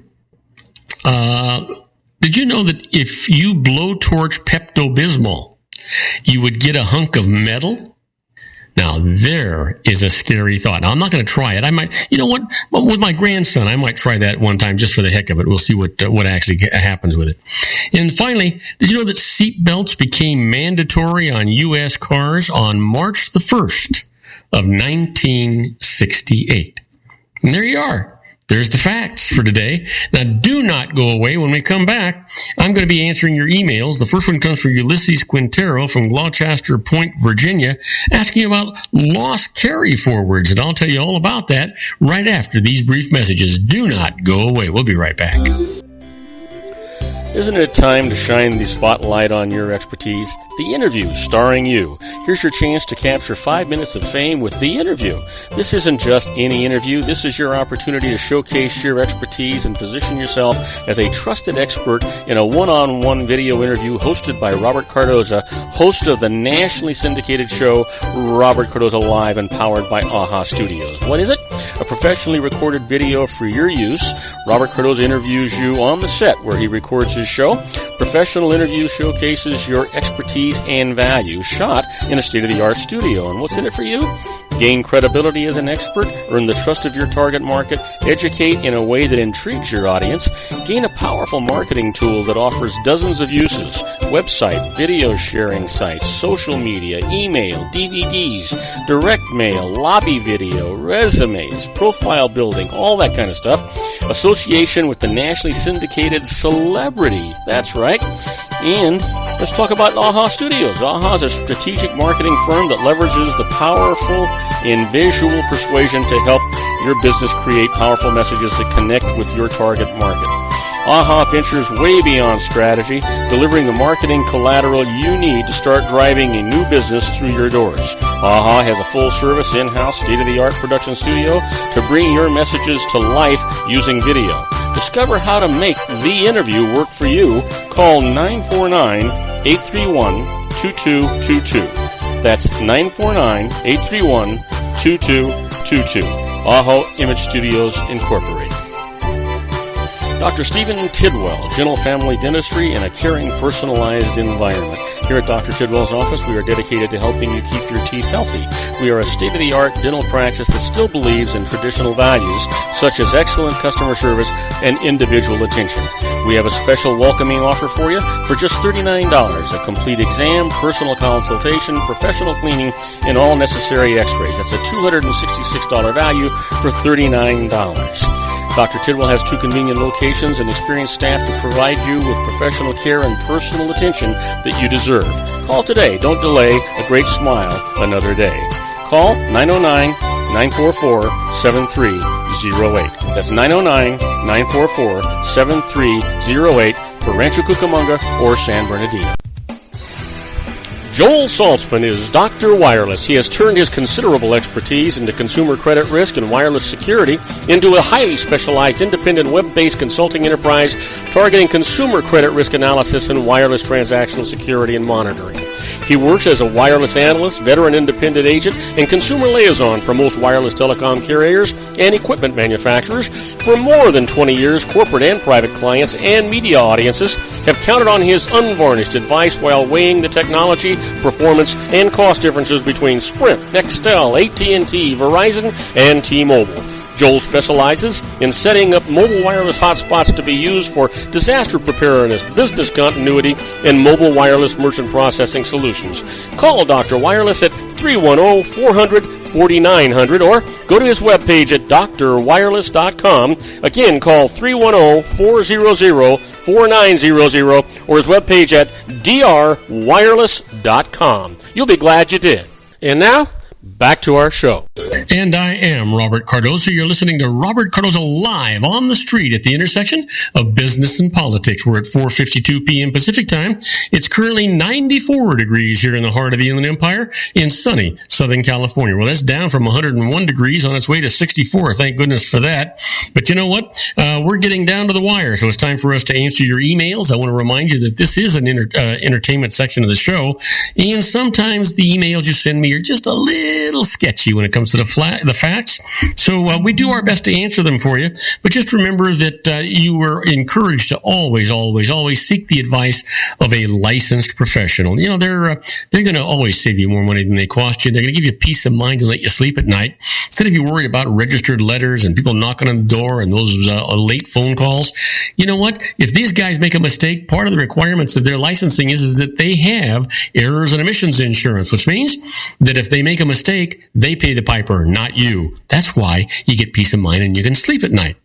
Did you know that if you blowtorch Pepto-Bismol, you would get a hunk of metal? Now, there is a scary thought. Now, I'm not going to try it. I might, you know what, with my grandson, I might try that one time just for the heck of it. We'll see what actually happens with it. And finally, did you know that seat belts became mandatory on U.S. cars on March the 1st of 1968? And there you are. There's the facts for today. Now, do not go away. When we come back, I'm going to be answering your emails. The first one comes from Ulysses Quintero from Gloucester Point, Virginia, asking about lost carry forwards, and I'll tell you all about that right after these brief messages. Do not go away. We'll be right back. Isn't it time to shine the spotlight on your expertise? The Interview, starring you. Here's your chance to capture 5 minutes of fame with The Interview. This isn't just any interview. This is your opportunity to showcase your expertise and position yourself as a trusted expert in a one-on-one video interview hosted by Robert Cardoza, host of the nationally syndicated show Robert Cardoza Live and powered by AHA Studios. What is it? A professionally recorded video for your use. Robert Cardoza interviews you on the set where he records his show. Professional interview showcases your expertise and value, shot in a state-of-the-art studio. And what's in it for you? Gain credibility as an expert, earn the trust of your target market, educate in a way that intrigues your audience, gain a powerful marketing tool that offers dozens of uses, website, video sharing sites, social media, email, DVDs, direct mail, lobby video, resumes, profile building, all that kind of stuff. Association with the nationally syndicated celebrity. That's right. And let's talk about AHA Studios. AHA is a strategic marketing firm that leverages the powerful and visual persuasion to help your business create powerful messages that connect with your target market. AHA ventures way beyond strategy, delivering the marketing collateral you need to start driving a new business through your doors. AHA has a full-service, in-house, state-of-the-art production studio to bring your messages to life using video. Discover how to make The Interview work for you. Call 949-831-2222. That's 949-831-2222. AHA Image Studios Incorporated. Dr. Stephen Tidwell, Gentle Family Dentistry in a caring, personalized environment. Here at Dr. Tidwell's office, we are dedicated to helping you keep your teeth healthy. We are a state-of-the-art dental practice that still believes in traditional values, such as excellent customer service and individual attention. We have a special welcoming offer for you for just $39, a complete exam, personal consultation, professional cleaning, and all necessary x-rays. That's a $266 value for $39. Dr. Tidwell has 2 convenient locations and experienced staff to provide you with professional care and personal attention that you deserve. Call today. Don't delay. A great smile another day. Call 909-944-7308. That's 909-944-7308 for Rancho Cucamonga or San Bernardino. Joel Saltzman is Dr. Wireless. He has turned his considerable expertise into consumer credit risk and wireless security into a highly specialized independent web-based consulting enterprise targeting consumer credit risk analysis and wireless transactional security and monitoring. He works as a wireless analyst, veteran independent agent, and consumer liaison for most wireless telecom carriers and equipment manufacturers. For more than 20 years, corporate and private clients and media audiences have counted on his unvarnished advice while weighing the technology, performance, and cost differences between Sprint, Nextel, AT&T, Verizon, and T-Mobile. Joel specializes in setting up mobile wireless hotspots to be used for disaster preparedness, business continuity, and mobile wireless merchant processing solutions. Call Dr. Wireless at 310-400-4900 or go to his webpage at drwireless.com. Again, call 310-400-4900 or his webpage at drwireless.com. You'll be glad you did. And now, back to our show. And I am Robert Cardoza. You're listening to Robert Cardoza Live on the street at the intersection of business and politics. We're at 4:52 p.m. Pacific time. It's currently 94 degrees here in the heart of the Inland Empire in sunny Southern California. Well, that's down from 101 degrees on its way to 64. Thank goodness for that. But you know what? We're getting down to the wire, so it's time for us to answer your emails. I want to remind you that this is an entertainment section of the show, and sometimes the emails you send me are just a little little sketchy when it comes to the facts. So we do our best to answer them for you. But just remember that you were encouraged to always seek the advice of a licensed professional. You know, they're going to always save you more money than they cost you. They're going to give you peace of mind and let you sleep at night. Instead of you worried about registered letters and people knocking on the door and those late phone calls, you know what? If these guys make a mistake, part of the requirements of their licensing is that they have errors and omissions insurance, which means that if they make a mistake, they pay the piper, not you. That's why you get peace of mind and you can sleep at night.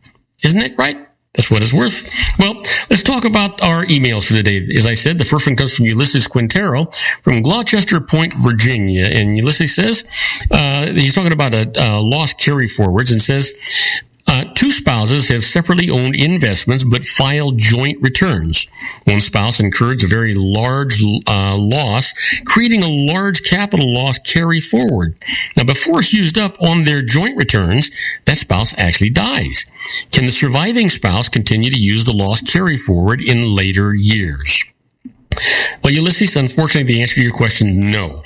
Isn't that right? That's what it's worth. Well, let's talk about our emails for today. As I said, the first one comes from Ulysses Quintero from Gloucester Point, Virginia. And Ulysses says, he's talking about lost carry forwards and says, two spouses have separately owned investments but filed joint returns. One spouse incurs a very large loss, creating a large capital loss carry forward. Now, before it's used up on their joint returns, that spouse actually dies. Can the surviving spouse continue to use the loss carry forward in later years? Well, Ulysses, unfortunately, the answer to your question, no.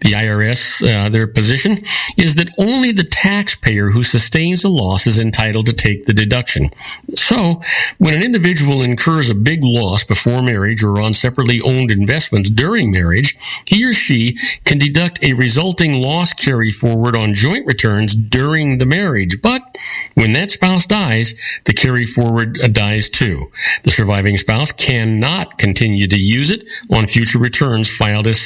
The IRS, their position is that only the taxpayer who sustains the loss is entitled to take the deduction. So, when an individual incurs a big loss before marriage or on separately owned investments during marriage, he or she can deduct a resulting loss carry forward on joint returns during the marriage. But when that spouse dies, the carry forward dies too. The surviving spouse cannot continue to use it on future returns filed as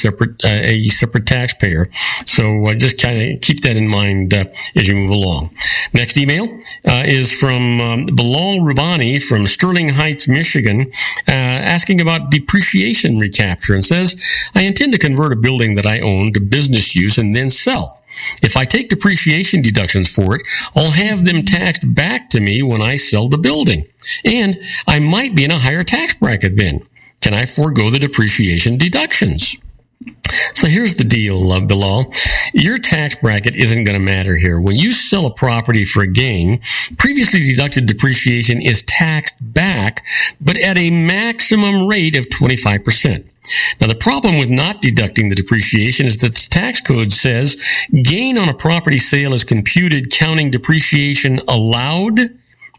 a separate taxpayer. So just kind of keep that in mind as you move along. Next email is from Bilal Rubani from Sterling Heights, Michigan, asking about depreciation recapture, and says, I intend to convert a building that I own to business use and then sell. If I take depreciation deductions for it, I'll have them taxed back to me when I sell the building. And I might be in a higher tax bracket then. Can I forego the depreciation deductions? So here's the deal, Bilal. Your tax bracket isn't going to matter here. When you sell a property for a gain, previously deducted depreciation is taxed back, but at a maximum rate of 25%. Now, the problem with not deducting the depreciation is that the tax code says gain on a property sale is computed counting depreciation allowed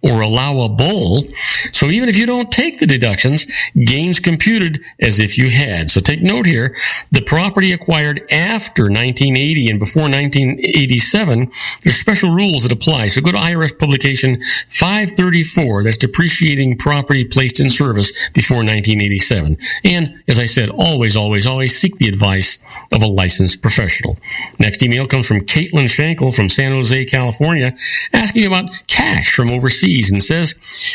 or allowable. So even if you don't take the deductions, gains computed as if you had. So take note here, the property acquired after 1980 and before 1987, there's special rules that apply. So go to IRS publication 534, that's depreciating property placed in service before 1987. And as I said, always seek the advice of a licensed professional. Next email comes from Caitlin Schenkel from San Jose, California, asking about cash from overseas, and says,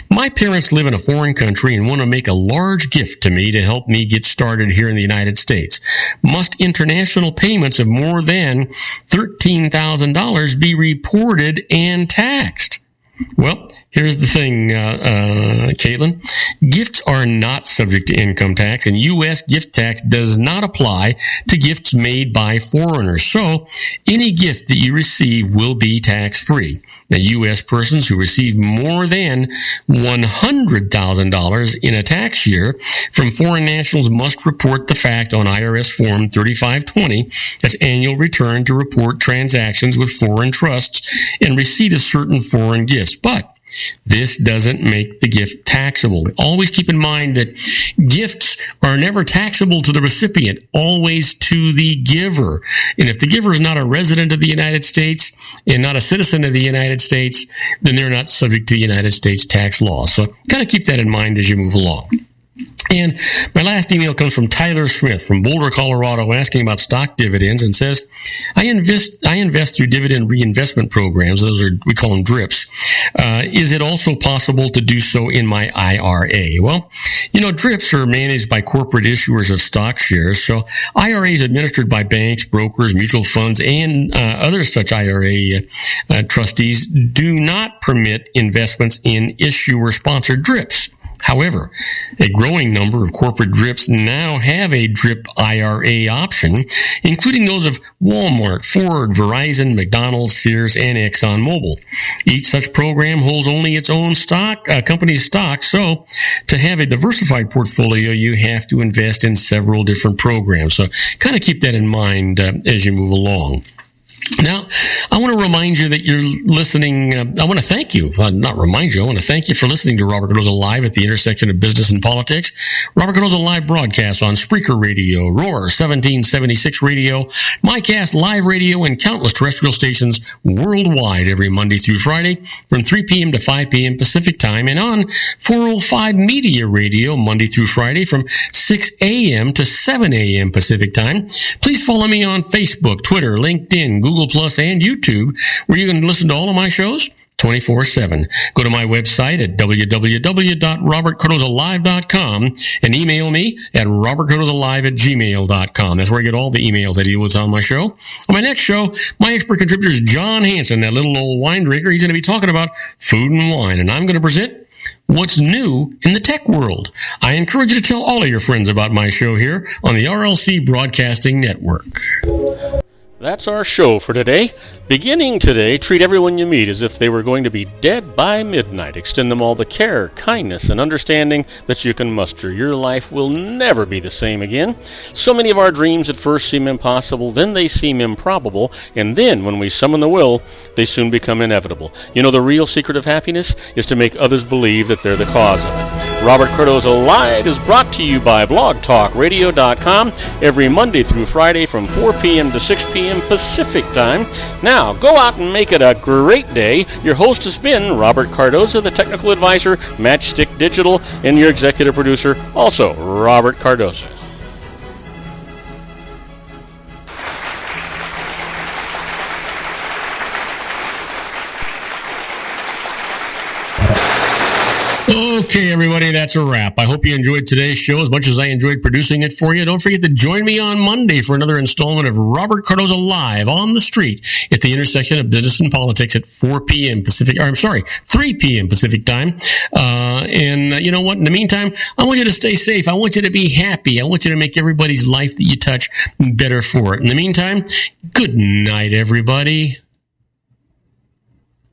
my parents live in a foreign country and want to make a large gift to me to help me get started here in the United States. Must international payments of more than $13,000 be reported and taxed? Well, here's the thing, Caitlin. Gifts are not subject to income tax, and U.S. gift tax does not apply to gifts made by foreigners. So, any gift that you receive will be tax-free. Now, U.S. persons who receive more than $100,000 in a tax year from foreign nationals must report the fact on IRS Form 3520, that's annual return to report transactions with foreign trusts and receipt of certain foreign gifts. But this doesn't make the gift taxable. Always keep in mind that gifts are never taxable to the recipient, always to the giver. And if the giver is not a resident of the United States and not a citizen of the United States, then they're not subject to the United States tax laws. So kind of keep that in mind as you move along. And my last email comes from Tyler Smith from Boulder, Colorado, asking about stock dividends, and says, I invest through dividend reinvestment programs. Those are, we call them DRIPs. Is it also possible to do so in my IRA? Well, you know, DRIPs are managed by corporate issuers of stock shares. So IRAs administered by banks, brokers, mutual funds, and other such IRA trustees do not permit investments in issuer-sponsored DRIPs. However, a growing number of corporate DRIPs now have a DRIP IRA option, including those of Walmart, Ford, Verizon, McDonald's, Sears, and ExxonMobil. Each such program holds only its own company's stock, so to have a diversified portfolio, you have to invest in several different programs. So kind of keep that in mind as you move along. Now, I want to remind you that you're listening. I want to thank you. Not remind you. I want to thank you for listening to Robert Cardoza Live at the intersection of business and politics. Robert Cardoza Live broadcasts on Spreaker Radio, Roar 1776 Radio, MyCast Live Radio, and countless terrestrial stations worldwide every Monday through Friday from 3 p.m. to 5 p.m. Pacific Time, and on 405 Media Radio Monday through Friday from 6 a.m. to 7 a.m. Pacific Time. Please follow me on Facebook, Twitter, LinkedIn, Google Plus, and YouTube, where you can listen to all of my shows 24/7. Go to my website at www.robertcardozalive.com and email me at robertcardozalive@gmail.com. That's where I get all the emails I deal with on my show. On my next show, my expert contributor is John Hanson, that little old wine drinker. He's going to be talking about food and wine, and I'm going to present what's new in the tech world. I encourage you to tell all of your friends about my show here on the RLC Broadcasting Network. That's our show for today. Beginning today, treat everyone you meet as if they were going to be dead by midnight. Extend them all the care, kindness, and understanding that you can muster. Your life will never be the same again. So many of our dreams at first seem impossible, then they seem improbable, and then when we summon the will, they soon become inevitable. You know, the real secret of happiness is to make others believe that they're the cause of it. Robert Cardoza Live is brought to you by blogtalkradio.com every Monday through Friday from 4 p.m. to 6 p.m. Pacific Time. Now, go out and make it a great day. Your host has been Robert Cardoza, the technical advisor, Matchstick Digital, and your executive producer, also Robert Cardoza. Okay, everybody, that's a wrap. I hope you enjoyed today's show as much as I enjoyed producing it for you. Don't forget to join me on Monday for another installment of Robert Cardoza Live on the street at the intersection of business and politics at 3 p.m. Pacific Time. And you know what? In the meantime, I want you to stay safe. I want you to be happy. I want you to make everybody's life that you touch better for it. In the meantime, good night, everybody.